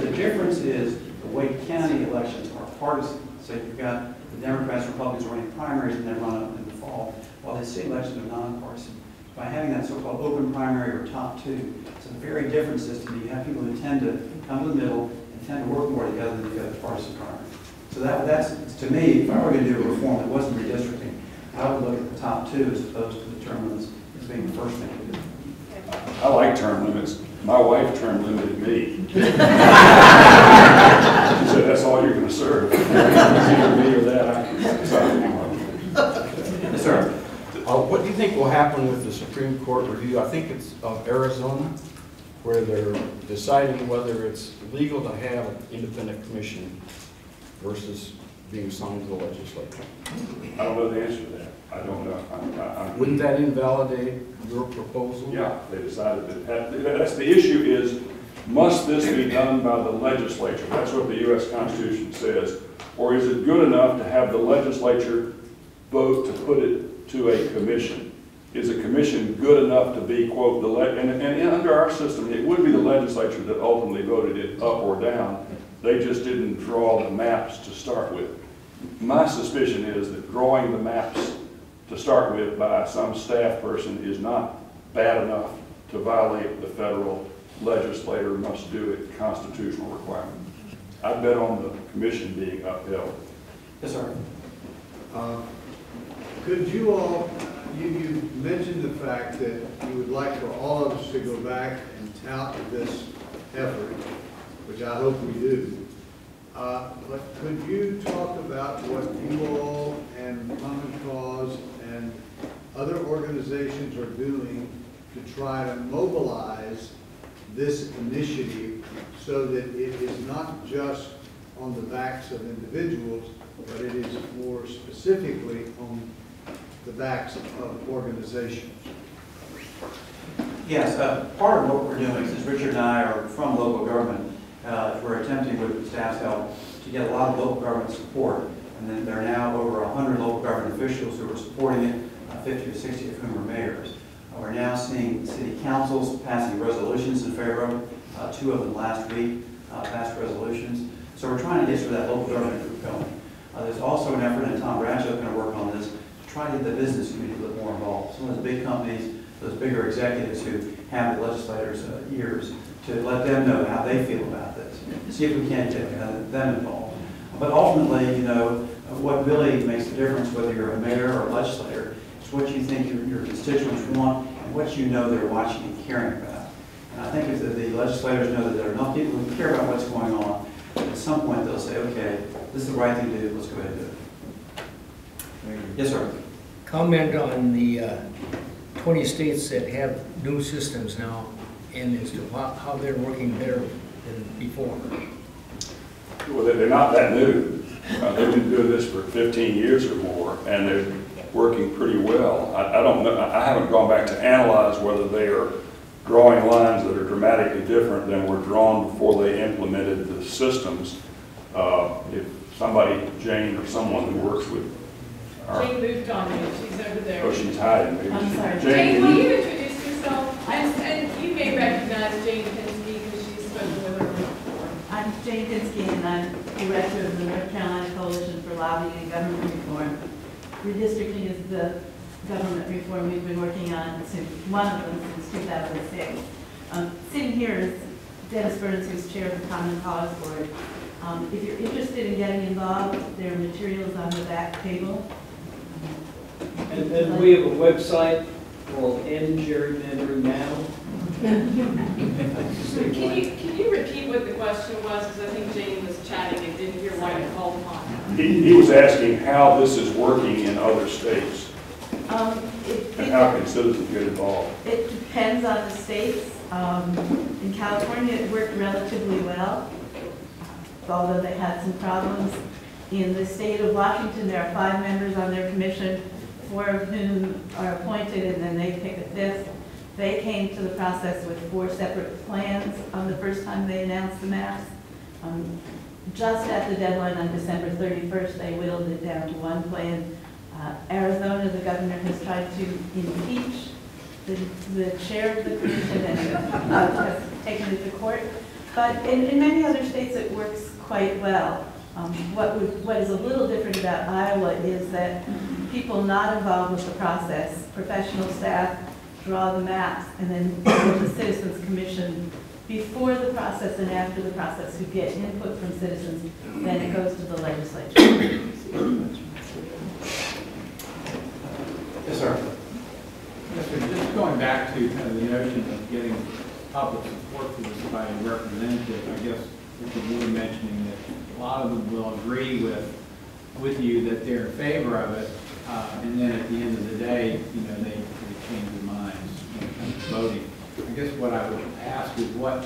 the difference is the way county elections are partisan. So you've got the Democrats, Republicans running primaries and then run up in the fall, while the state elections are nonpartisan. By having that so-called open primary or top two, it's a very different system. You have people who tend to come to the middle and tend to work more together than you have the partisan primary. So that's, to me, if I were going to do a reform that wasn't redistricting, I would look at the top two as opposed to the term limits as being the first thing to do. I like term limits. My wife term limited me. She said, that's all you're going to serve. It's either me or that. I can decide. Yes, sir. What do you think will happen with the Supreme Court review? I think it's of Arizona, where they're deciding whether it's legal to have an independent commission versus being assigned to the legislature. I don't know the answer to that. I don't know. Wouldn't that invalidate your proposal? Yeah, they decided that. That's the issue is, must this be done by the legislature? That's what the U.S. Constitution says. Or is it good enough to have the legislature vote to put it to a commission? Is a commission good enough to be, quote, and under our system, it would be the legislature that ultimately voted it up or down. They just didn't draw the maps to start with. My suspicion is that drawing the maps to start with by some staff person is not bad enough to violate the federal legislator must do it constitutional requirement. I bet on the commission being upheld. Yes, sir. Could you all, you mentioned the fact that you would like for all of us to go back and tout this effort, which I hope we do. But could you talk about what you all and Common Cause and other organizations are doing to try to mobilize this initiative so that it is not just on the backs of individuals, but it is more specifically on the backs of organizations? Yes, part of what we're doing, since Richard and I are from local government, we're attempting with staff's help to get a lot of local government support. And then there are now over 100 local government officials who are supporting it, 50 to 60 of whom are mayors. We're now seeing city councils passing resolutions in favor of it. 2 of them last week passed resolutions. So we're trying to get sort of that local government group going. There's also an effort, and Tom Bradshaw's going to work on this, to try to get the business community a little more involved. Some of those big companies, those bigger executives who have the legislators' ears, to let them know how they feel about this. See if we can't get them involved. But ultimately, you know, what really makes the difference, whether you're a mayor or a legislator, is what you think your constituents want and what you know they're watching and caring about. And I think if the legislators know that there are enough people who care about what's going on, at some point they'll say, okay, this is the right thing to do, let's go ahead and do it. Yes, sir. Comment on the 20 states that have new systems now and as to how they're working better than before. Well, they're not that new. They've been doing this for 15 years or more, and they're working pretty well. I don't know. I haven't gone back to analyze whether they are drawing lines that are dramatically different than were drawn before they implemented the systems. If somebody, Jane or someone who works with Jane moved on me. She's over there. Oh, she's hiding. Maybe. I'm sorry. Jane, will you introduce yourself? And you may recognize Jane Pinsky because she's spoken with her before. I'm Jane Pinsky, and I'm director of the North Carolina Coalition for Lobbying and Government Reform. Redistricting is the government reform we've been working on, since one of them since 2006. Sitting here is Dennis Burns, who's chair of the Common Cause Board. If you're interested in getting involved, there are materials on the back table. And we have a website called End Gerrymandering Now. Can you repeat what the question was? Because I think Jane was chatting and didn't hear what I called upon. He was asking how this is working in other states. And how can citizens get involved? It depends on the states. In California, it worked relatively well, although they had some problems. In the state of Washington, there are 5 members on their commission, 4 of whom are appointed, and then they pick a 5th. They came to the process with 4 separate plans on the first time they announced the maps. Just at the deadline on December 31st, they whittled it down to one plan. Arizona, the governor has tried to impeach the chair of the commission and has taken it to court. But in many other states, it works quite well. What is a little different about Iowa is that people not involved with the process, professional staff, draw the maps, and then the Citizens Commission before the process and after the process who get input from citizens, then it goes to the legislature. Yes, sir. Yes, sir. Just going back to kind of the notion of getting public support for this by a representative, I guess you were mentioning that a lot of them will agree with you that they're in favor of it, and then at the end of the day, they change their minds when it comes to voting. I guess what I would ask is what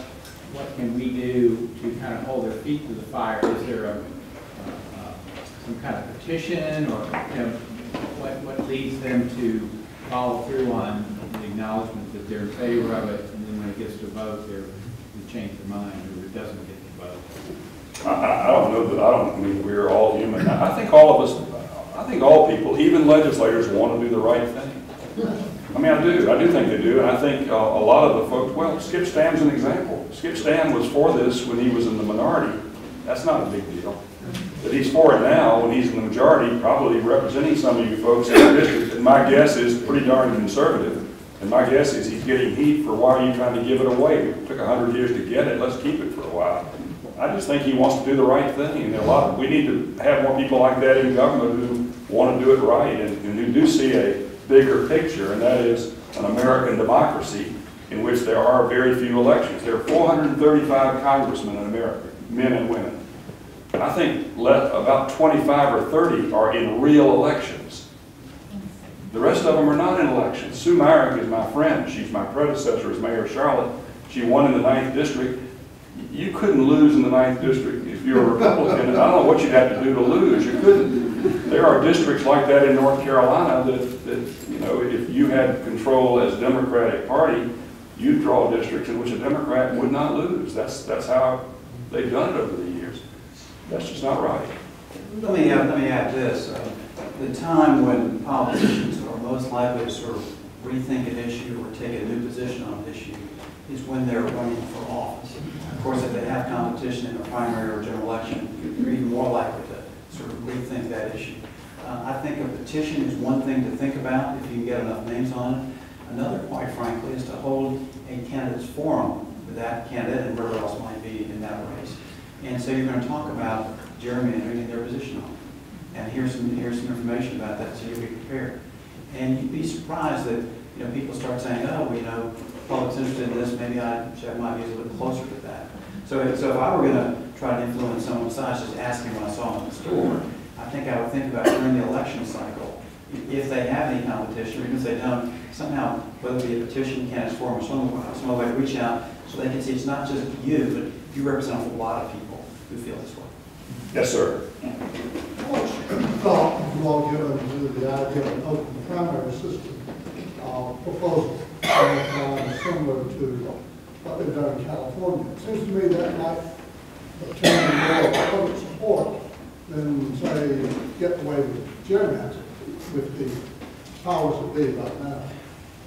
can we do to kind of hold their feet to the fire? Is there some kind of petition, or what leads them to follow through on the acknowledgement that they're in favor of it, and then when it gets to vote, they change their mind, or it doesn't get to vote? I don't know that, I mean, we're all human. I think all of us, I think all people, even legislators, want to do the right thing. I mean, I do think they do, and I think a lot of the folks, well, Skip Stam's an example. Skip Stam was for this when he was in the minority. That's not a big deal. But he's for it now when he's in the majority, probably representing some of you folks in the district, and my guess is pretty darn conservative. And my guess is he's getting heat for why are you trying to give it away? It took 100 years to get it, let's keep it for a while. I just think he wants to do the right thing, and there are we need to have more people like that in government who want to do it right and who do see a bigger picture, and that is an American democracy in which there are very few elections. There are 435 congressmen in America, men and women. I think about 25 or 30 are in real elections. The rest of them are not in elections. Sue Myrick is my friend. She's my predecessor as mayor of Charlotte. She won in the 9th district. You couldn't lose in the 9th district if you're a Republican. I don't know what you'd have to do to lose. You couldn't. There are districts like that in North Carolina that if you had control as Democratic Party, you'd draw districts in which a Democrat would not lose. That's how they've done it over the years. That's just not right. Let me add this. The time when politicians are most likely to sort of rethink an issue or take a new position on an issue is when they're running for office. Of course, if they have competition in a primary or general election, they're even more likely to sort of rethink that issue. I think a petition is one thing to think about if you can get enough names on it. Another, quite frankly, is to hold a candidates forum with that candidate and whoever else might be in that race. And so you're going to talk about gerrymandering and their position on it. And here's some information about that so you'll be prepared. And you'd be surprised that people start saying, oh, public's interested in this, maybe I might be a little bit closer to that. So if I were going to try to influence someone besides just asking what I saw in the store, I think I would think about during the election cycle, if they have any competition, or even if they don't, somehow, whether it be a petition, candidates forum, or some way to reach out so they can see it's not just you, but you represent a lot of people who feel this way. Yes, sir. What's your thought you all given to the idea of an open primary system proposal similar to what they've done in California? It seems to me that might obtain more public support than, say, get away with gerrymandering with the powers that be right now.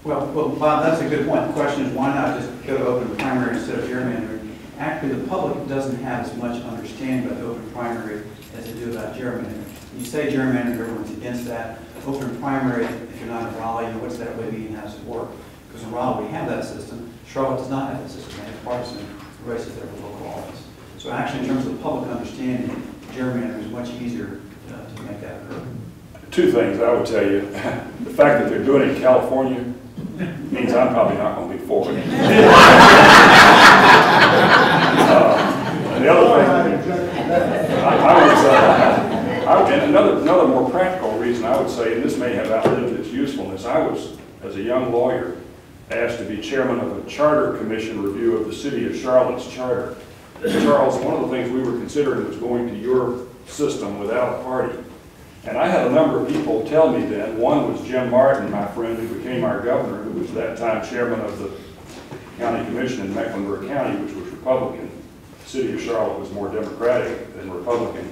Well, Bob, that's a good point. The question is, why not just go to open primary instead of gerrymandering? Actually, the public doesn't have as much understanding about the open primary as they do about gerrymandering. You say gerrymandering, everyone's against that. Open primary, if you're not in Raleigh, what's that way mean? How does it work? Because in Raleigh, we have that system. Charlotte does not have that system. They have partisan races there for local office. So actually, in terms of the public understanding, gerrymandering is much easier to make that occur. Two things I would tell you. The fact that they're doing it in California means I'm probably not going to be for it. And the other thing, and another more practical reason I would say, and this may have outlived its usefulness, I was, as a young lawyer, asked to be chairman of a charter commission review of the city of Charlotte's charter. Charles, one of the things we were considering was going to your system without a party. And I had a number of people tell me then. One was Jim Martin, my friend, who became our governor, who was at that time chairman of the county commission in Mecklenburg County, which was Republican. city of Charlotte was more Democratic than Republican,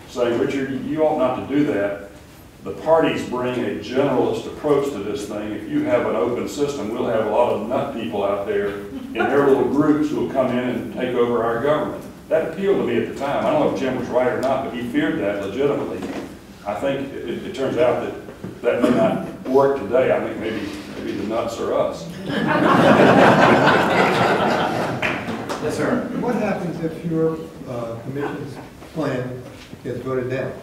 saying, Richard, you ought not to do that. The parties bring a generalist approach to this thing. If you have an open system, we'll have a lot of nut people out there in their little groups who will come in and take over our government. That appealed to me at the time. I don't know if Jim was right or not, but he feared that legitimately. I think it turns out that that may not work today. I think maybe the nuts are us. Yes, sir. What happens if your commission's plan gets voted down?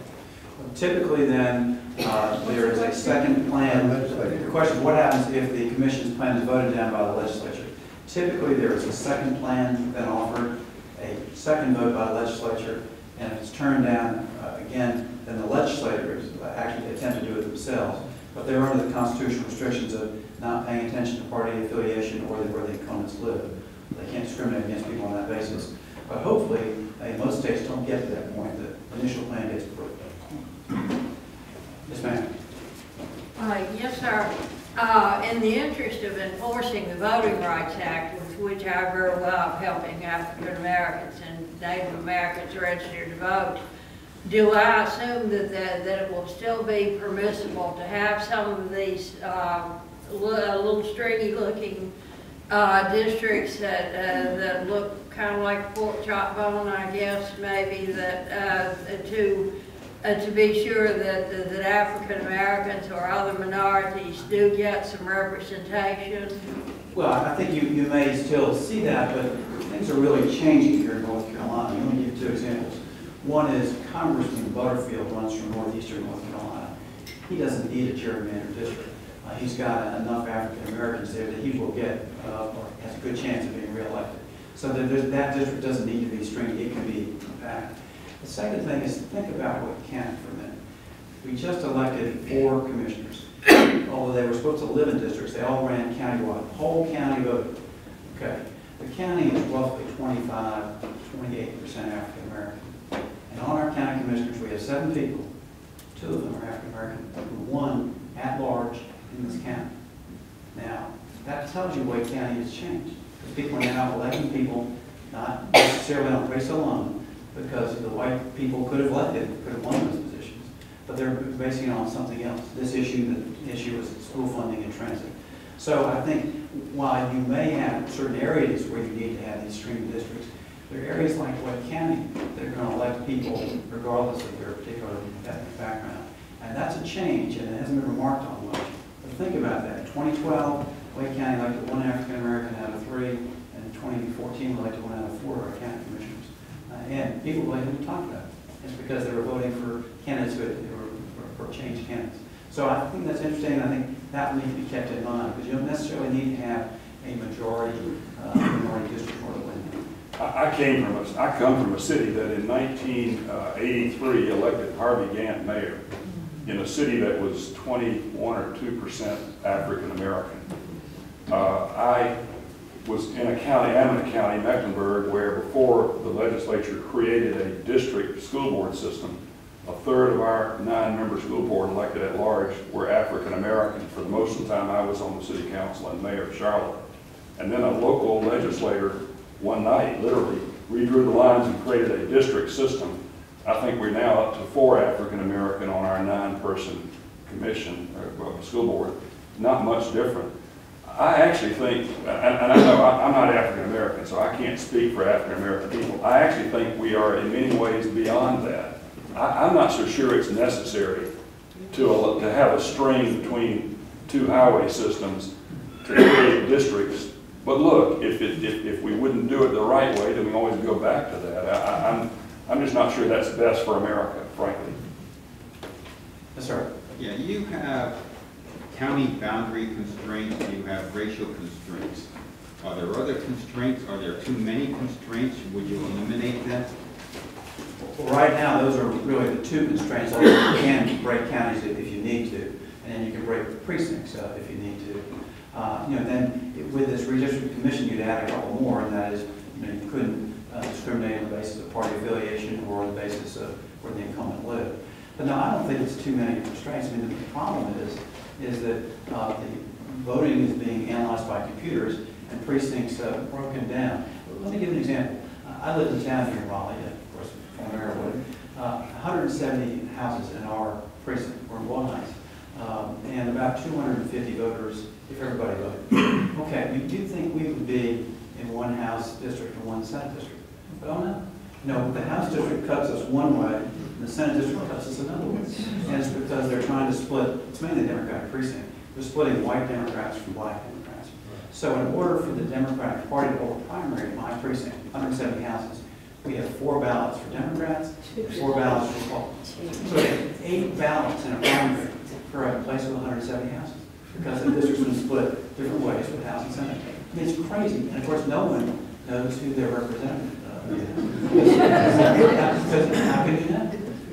Typically then, there is a second plan. The question is, what happens if the commission's plan is voted down by the legislature? Typically, there is a second plan then offered, a second vote by the legislature, and if it's turned down again, then the legislators actually attempt to do it themselves. But they're under the constitutional restrictions of not paying attention to party affiliation or where the incumbents live. They can't discriminate against people on that basis. But hopefully, most states don't get to that point. The initial plan gets approved. Yes, ma'am. Yes, sir. In the interest of enforcing the Voting Rights Act, with which I grew up helping African Americans and Native Americans register to vote, do I assume that it will still be permissible to have some of these little stringy-looking districts that look kind of like pork chop bone, I guess, maybe, that to be sure that African Americans or other minorities do get some representation? Well, I think you may still see that, but things are really changing here in North Carolina. Let me give you two examples. One is Congressman Butterfield runs from northeastern North Carolina. He doesn't need a gerrymandered district. He's got enough African Americans there that he will get, or has a good chance of being reelected. So that district doesn't need to be stringy, it can be compact. The second thing is to think about what county for a minute. We just elected 4 commissioners. Although they were supposed to live in districts, they all ran countywide. The whole county voted. Okay. The county is roughly 25 to 28% African American. And on our county commissioners, we have 7 people. 2 of them are African American, who won at large in this county. Now, that tells you Wake County has changed. Because people are now electing people, not necessarily on race alone, because the white people could have elected, could have won those positions, but they're basing it on something else. This issue, the issue is school funding and transit. So I think while you may have certain areas where you need to have these stream districts, there are areas like Wake County that are going to elect people regardless of their particular ethnic background. And that's a change, and it hasn't been remarked on much. But think about that. In 2012, Wake County elected 1 African American out of 3, and in 2014, we elected 1 out of 4 of our county commissioners. And people really didn't talk about it. It's because they were voting for candidates who were changed candidates. So I think that's interesting, and I think that will need to be kept in mind, because you don't necessarily need to have a majority minority district or win. I come from a city that in 1983 elected Harvey Gantt mayor in a city that was 21 or 2% African American. I was in a county, Amite County, Mecklenburg, where before the legislature created a district school board system, 1/3 of our 9-member school board elected at large were African American for the most of the time I was on the city council and mayor of Charlotte. And then a local legislator one night literally redrew the lines and created a district system. I think we're now up to 4 African American on our 9-person commission, or school board. Not much different. I actually think, and I know I'm not African American, so I can't speak for African American people. I actually think we are in many ways beyond that. I'm not so sure it's necessary to have a string between 2 highway systems to create districts. But look, if we wouldn't do it the right way, then we always go back to that. I'm just not sure that's best for America, frankly. Yes, sir. Yeah, you have county boundary constraints, you have racial constraints. Are there other constraints? Are there too many constraints? Would you eliminate them? Well, right now, those are really the 2 constraints. You can break counties if you need to, and then you can break precincts if you need to. Then with this redistricting commission, you'd add a couple more, and that is, you couldn't discriminate on the basis of party affiliation or on the basis of where the incumbent lived. But no, I don't think it's too many constraints. I mean, the problem is that the voting is being analyzed by computers and precincts broken down. Let me give an example. I I live in town here in Raleigh, of course, from Marywood. 170 houses in our precinct, we're in Long Heights, and about 250 voters if everybody voted. Okay, you do think we would be in one House district and one Senate district? But oh no. No, the House district cuts us one way, and the Senate district cuts us another way. And it's because they're trying to split, it's mainly the Democratic precinct, they're splitting white Democrats from black Democrats. So in order for the Democratic Party to hold a primary in my precinct, 170 houses, we have 4 ballots for Democrats, 4 ballots for Republicans. So we have 8 ballots in a primary for a place with 170 houses, because the district's been split different ways with House and Senate. I mean, it's crazy, and of course no one knows who their representative is. Because how can you know?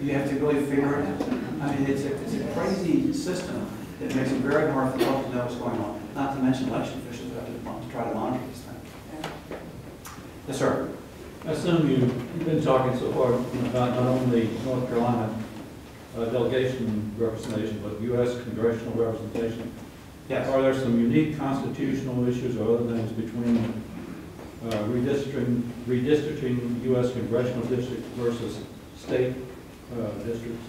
You have to really figure it out. I mean, it's a crazy system that makes it very hard for people to know what's going on, not to mention election officials who have to try to monitor this thing. Yes, sir. I assume you've been talking so far about not only North Carolina delegation representation, but U.S. congressional representation. Yes. Are there some unique constitutional issues or other things between redistricting U.S. congressional districts versus state districts?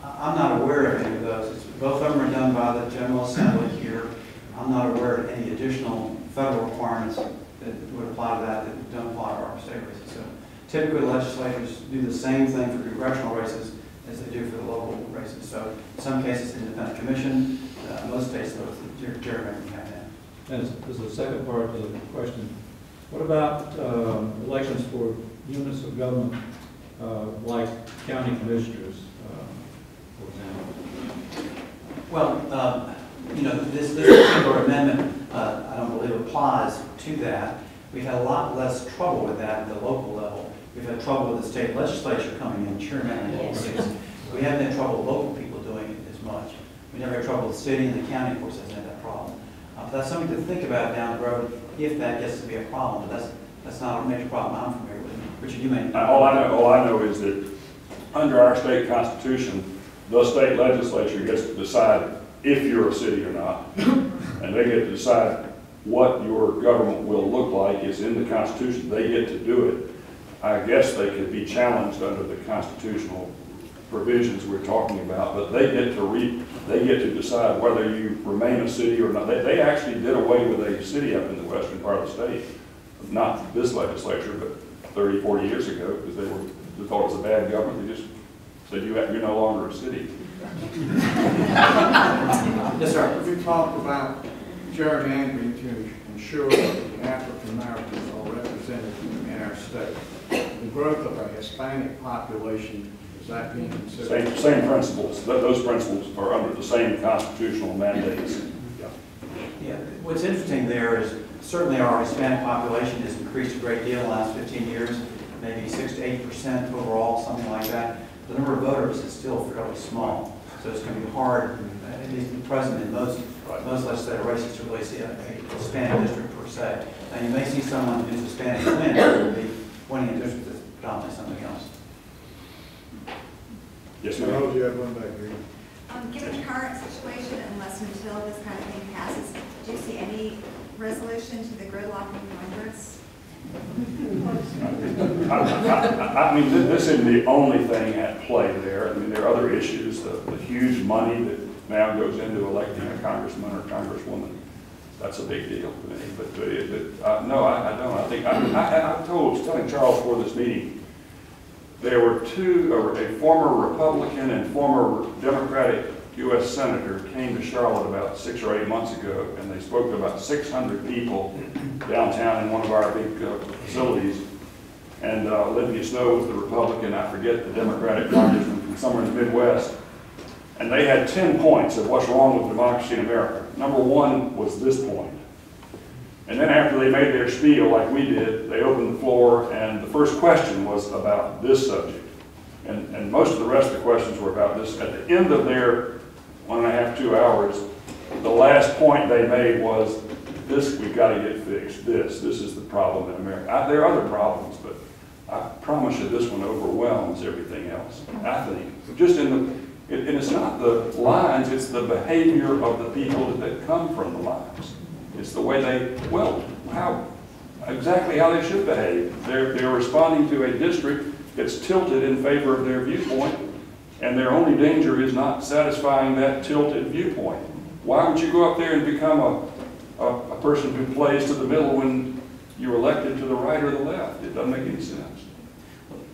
I'm not aware of any of those. Both of them are done by the General Assembly here. I'm not aware of any additional federal requirements that would apply to that don't apply to our state races. So typically legislators do the same thing for congressional races as they do for the local races. So in some cases, independent commission. Most states, though, it's the gerrymandering we have now. And as a second part of the question, what about elections for units of government like county commissioners, for example? Well, you know, this particular amendment, I don't believe applies to that. We've had a lot less trouble with that at the local level. We've had trouble with the state legislature coming in, chairman local cities. We haven't had trouble with local people doing it as much. We never had trouble with the city, and the county, of course, hasn't had that problem. But that's something to think about down the road if that gets to be a problem. But that's not a major problem I'm familiar with. Richard, you may. All I know is that under our state constitution, the state legislature gets to decide if you're a city or not, and they get to decide what your government will look like. Is in the Constitution. They get to do it. I guess they could be challenged under the constitutional provisions we're talking about, but they get to decide whether you remain a city or not. They actually did away with a city up in the western part of the state, not this legislature, but 30, 40 years ago, because they thought it was a bad government. They just said you're no longer a city. Yes, sir. We talked about gerrymandering to ensure that the African Americans are represented in our state. The growth of a Hispanic population, is that being considered? Same principles. Those principles are under the same constitutional mandates. Yeah. What's interesting there is certainly our Hispanic population has increased a great deal in the last 15 years, maybe 6 to 8% overall, something like that. The number of voters is still fairly small, so it's going to be hard, at least present in most legislative races, to really see a Hispanic district per se. Now, you may see someone who's Hispanic win, who will be winning a district that's predominantly something else. Yes, ma'am. ma'am. You have one back here. Given the current situation, unless and until this kind of thing passes, do you see any resolution to the gridlock in Congress? I mean, this isn't the only thing at play there. I mean, there are other issues, the huge money that now goes into electing a congressman or congresswoman. That's a big deal to me. But no, I don't. I think I was telling Charles before this meeting, there were a former Republican and former Democratic U.S. Senator came to Charlotte about 6 or 8 months ago, and they spoke to about 600 people downtown in one of our big facilities. And Olivia Snow was the Republican, I forget the Democratic congressman from somewhere in the Midwest. And they had 10 points of what's wrong with democracy in America. Number one was this point. And then after they made their spiel like we did, they opened the floor, and the first question was about this subject. And most of the rest of the questions were about this. At the end of their 1.5 to 2 hours, the last point they made was, this, we've got to get fixed. This is the problem in America. There are other problems, but I promise you this one overwhelms everything else, I think. Just and it's not the lines, it's the behavior of the people that come from the lines. It's the way they, well, how, exactly how they should behave. They're responding to a district that's tilted in favor of their viewpoint, and their only danger is not satisfying that tilted viewpoint. Why would you go up there and become a person who plays to the middle when you're elected to the right or the left? It doesn't make any sense.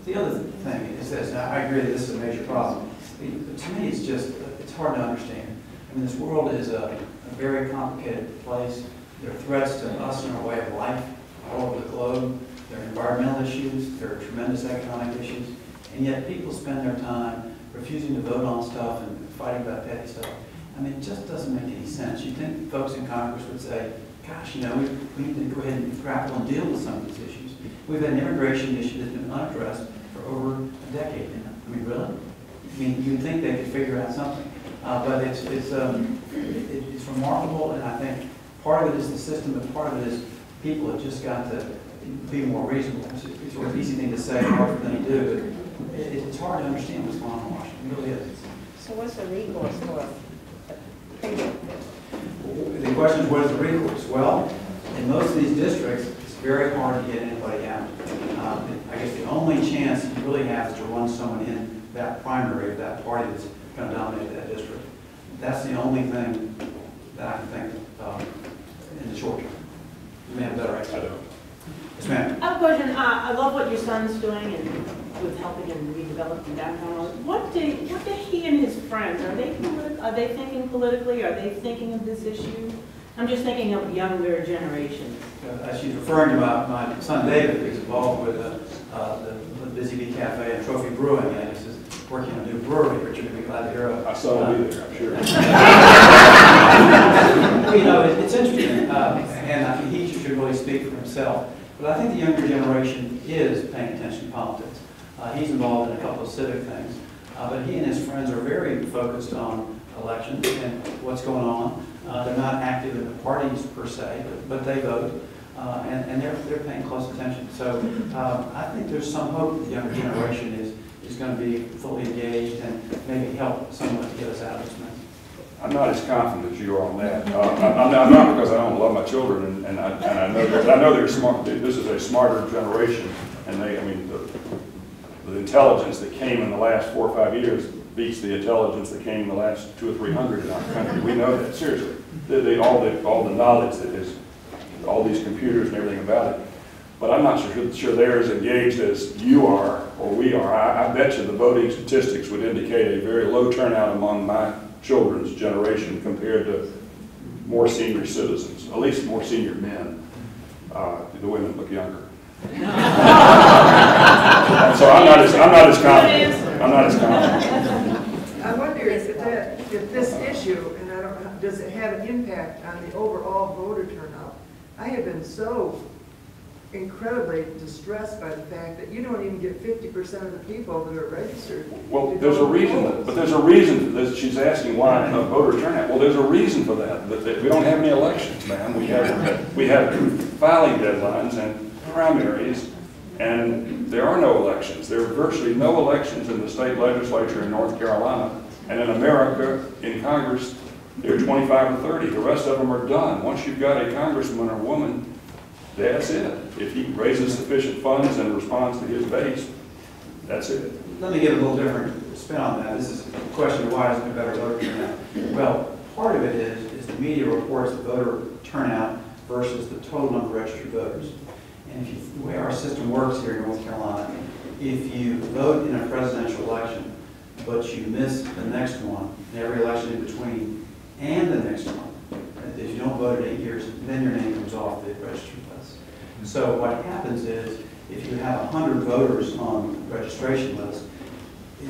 The other thing is this, and I agree that this is a major problem. To me, it's hard to understand. I mean, this world is a very complicated place. There are threats to us and our way of life all over the globe. There are environmental issues, there are tremendous economic issues, and yet people spend their time refusing to vote on stuff and fighting about petty stuff. I mean, it just doesn't make any sense. You'd think folks in Congress would say, gosh, you know, we need to go ahead and grapple and deal with some of these issues. We've had an immigration issue that's been unaddressed for over a decade now. I mean, really? I mean, you'd think they could figure out something. But it's remarkable, and I think part of it is the system, but part of it is people have just got to be more reasonable. It's sort of an easy thing to say, hard thing to do, but it's hard to understand what's going on in Washington. It really is. So what's the recourse for The question is, what is the recourse? Well, in most of these districts, it's very hard to get anybody out. I guess the only chance you really have is to run someone in that primary of that party that's going to dominate that district. That's the only thing that I can think of in the short term. You may have a better idea. Yes, ma'am. I have a question. I love what your son's doing and with helping him redevelop the downtown. What do he and his friends, are they thinking politically? Are they thinking of this issue? I'm just thinking of younger generations. She's referring to my son David, who's involved with the Busy Bee Cafe and Trophy Brewing. And he's just working on a new brewery, which you'd be glad to hear of. I saw you there, I'm sure. You know, it's interesting, and he should really speak for himself. But I think the younger generation is paying attention to politics. He's involved in a couple of civic things, but he and his friends are very focused on elections and what's going on. They're not active in the parties per se, but they vote, and they're paying close attention. So I think there's some hope that the younger generation is going to be fully engaged and maybe help someone to get us out of this mess. I'm not as confident as you are on that. I'm not because I don't love my children, and I know they're smart. This is a smarter generation, and the intelligence that came in the last 4 or 5 years beats the intelligence that came in the last 200 or 300 in our country. We know that, seriously. All the knowledge that is, all these computers and everything about it. But I'm not sure they're as engaged as you are or we are. I bet you the voting statistics would indicate a very low turnout among my children's generation compared to more senior citizens, at least more senior men. The women look younger. So I'm not as confident. I'm not as confident. I wonder if this issue, and I don't know, does it have an impact on the overall voter turnout? I have been so incredibly distressed by the fact that you don't even get 50% of the people that are registered. Well, there's a reason, but there's a reason for this. She's asking why no voter turnout. Well, there's a reason for that. We don't have any elections, ma'am. We have filing deadlines and primaries, and there are no elections. There are virtually no elections in the state legislature in North Carolina, and in America, in Congress, there are 25 or 30. The rest of them are done. Once you've got a congressman or woman, that's it. If he raises sufficient funds and responds to his base, that's it. Let me give a little different spin on that. This is a question of why isn't there better voter turnout? Well, part of it is the media reports the voter turnout versus the total number of registered voters. And the way our system works here in North Carolina, if you vote in a presidential election, but you miss the next one, and every election in between, and the next one, if you don't vote in 8 years, then your name comes off the registry list. So what happens is, if you have 100 voters on the registration list,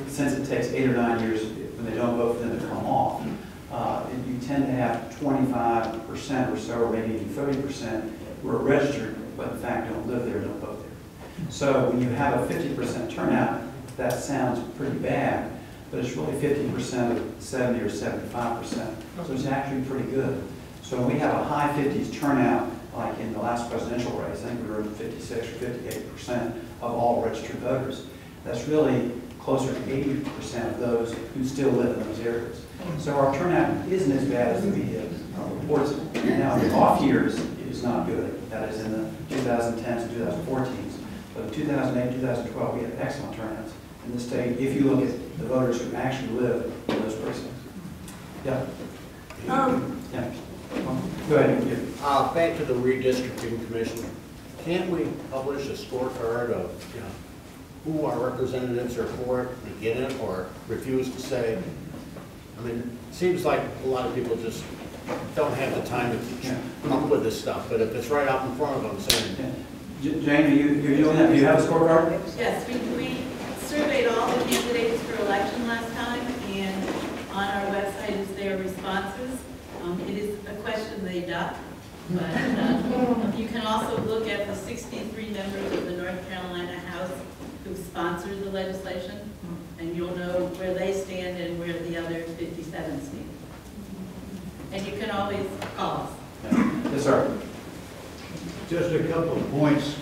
since it takes 8 or 9 years when they don't vote for them to come off, you tend to have 25% or so, or maybe even 30% who are registered, but in fact don't live there, don't vote there. So when you have a 50% turnout, that sounds pretty bad, but it's really 50% of 70 or 75%. So it's actually pretty good. So when we have a high 50s turnout, like in the last presidential race, I think we were at 56 or 58% of all registered voters. That's really closer to 80% of those who still live in those areas. So our turnout isn't as bad as the media reports it. Now, the off years is is not good. That is in the 2010s and 2014s. But in 2008, 2012, we had excellent turnouts in the state, if you look at the voters who actually live in those precincts. Yeah. Yeah. Go ahead. Back to the redistricting commission. Can't we publish a scorecard of, who our representatives are for to get in or refuse to say? I mean, it seems like a lot of people just don't have the time to come up with this stuff, but if it's right out in front of them saying. Jane, you're doing that? Do you have a scorecard? Yes, we surveyed all the candidates for election last time, and on our website is their responses. It is a question they duck, but you can also look at the 63 members of the North Carolina House who sponsored the legislation, and you'll know where they stand and where the other 57 stand. And you can always call us. Yes, sir. Just a couple of points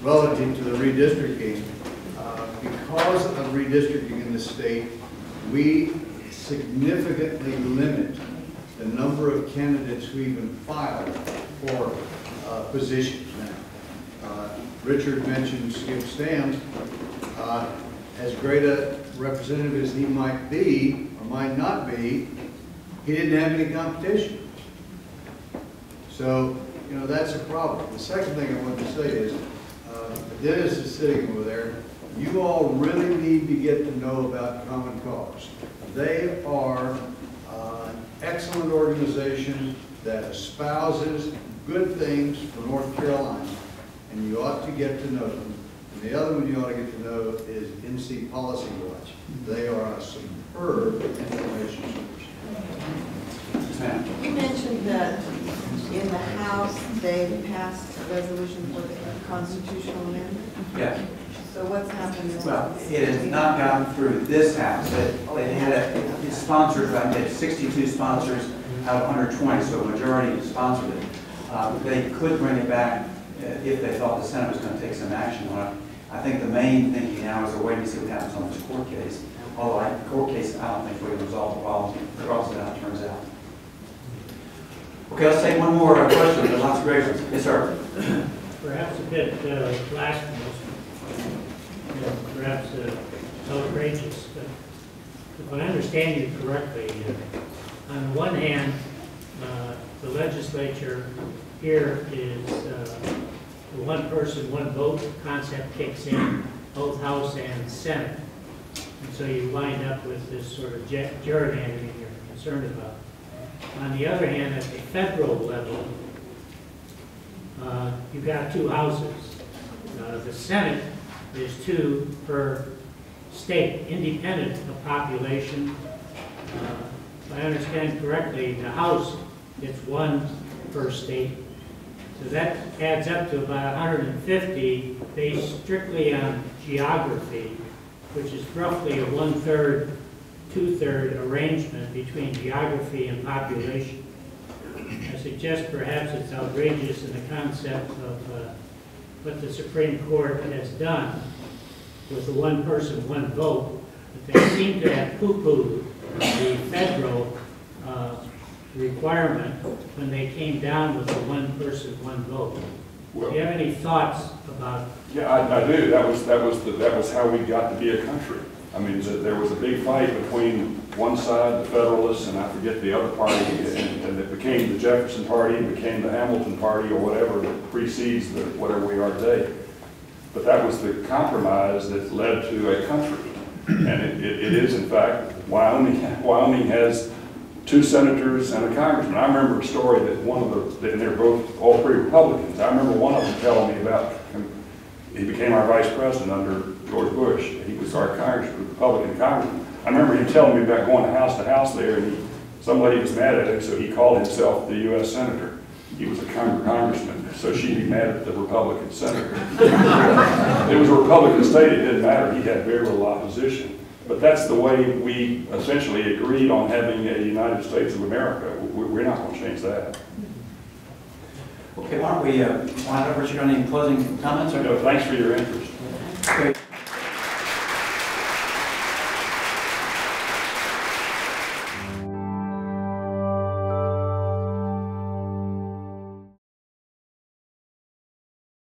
relative to the redistricting. Because of redistricting in the state, we significantly limit the number of candidates who even file for positions now. Richard mentioned Skip Stamps. As great a representative as he might be, or might not be, he didn't have any competition. So, that's a problem. The second thing I wanted to say is, Dennis is sitting over there. You all really need to get to know about Common Cause. They are an excellent organization that espouses good things for North Carolina, and you ought to get to know them. And the other one you ought to get to know is NC Policy Watch. They are a superb information source. You mentioned that in the House, they passed a resolution for the constitutional amendment. Yeah. So what's happened? Well, it has not gotten through this House. It's sponsored by 62 sponsors out of 120, so a majority sponsored it. They could bring it back if they thought the Senate was going to take some action on it. I think the main thinking now is they're waiting to see what happens on this court case. Although the court case, I don't think we can resolve the problem, regardless of how it turns out. Okay, let's take one more question. There's lots of great ones. Yes, sir. Perhaps a bit blasphemous, perhaps outrageous, but if I understand you correctly, on the one hand, the legislature here is the one person, one vote concept kicks in, both House and Senate. And so you wind up with this sort of gerrymandering you're concerned about. On the other hand, at the federal level, you've got two houses. The Senate is 2 per state, independent of population. If I understand correctly, the House gets 1 per state. So that adds up to about 150 based strictly on geography, which is roughly a 1/3, 2/3 arrangement between geography and population. I suggest perhaps it's outrageous in the concept of what the Supreme Court has done with the 1 person, 1 vote, but they seem to have poo-pooed the federal requirement when they came down with the 1 person, 1 vote. Do you have any thoughts about? Yeah, I do. That was how we got to be a country. I mean, there was a big fight between one side, the Federalists, and I forget the other party, and it became the Jefferson Party, and became the Hamilton Party, or whatever that precedes whatever we are today. But that was the compromise that led to a country. And it is, in fact, Wyoming has 2 senators and a congressman. I remember a story that and they're both, all 3 Republicans. I remember one of them telling me about him. He became our vice president under George Bush. He was our Republican congressman. I remember him telling me about going to house there, and some lady was mad at him, so he called himself the U.S. Senator. He was a congressman, so she'd be mad at the Republican senator. It was a Republican state, it didn't matter. He had very little opposition. But that's the way we essentially agreed on having a United States of America. We're not going to change that. Okay, why don't we wind up? Richard, any closing comments? No, thanks for your interest. Okay.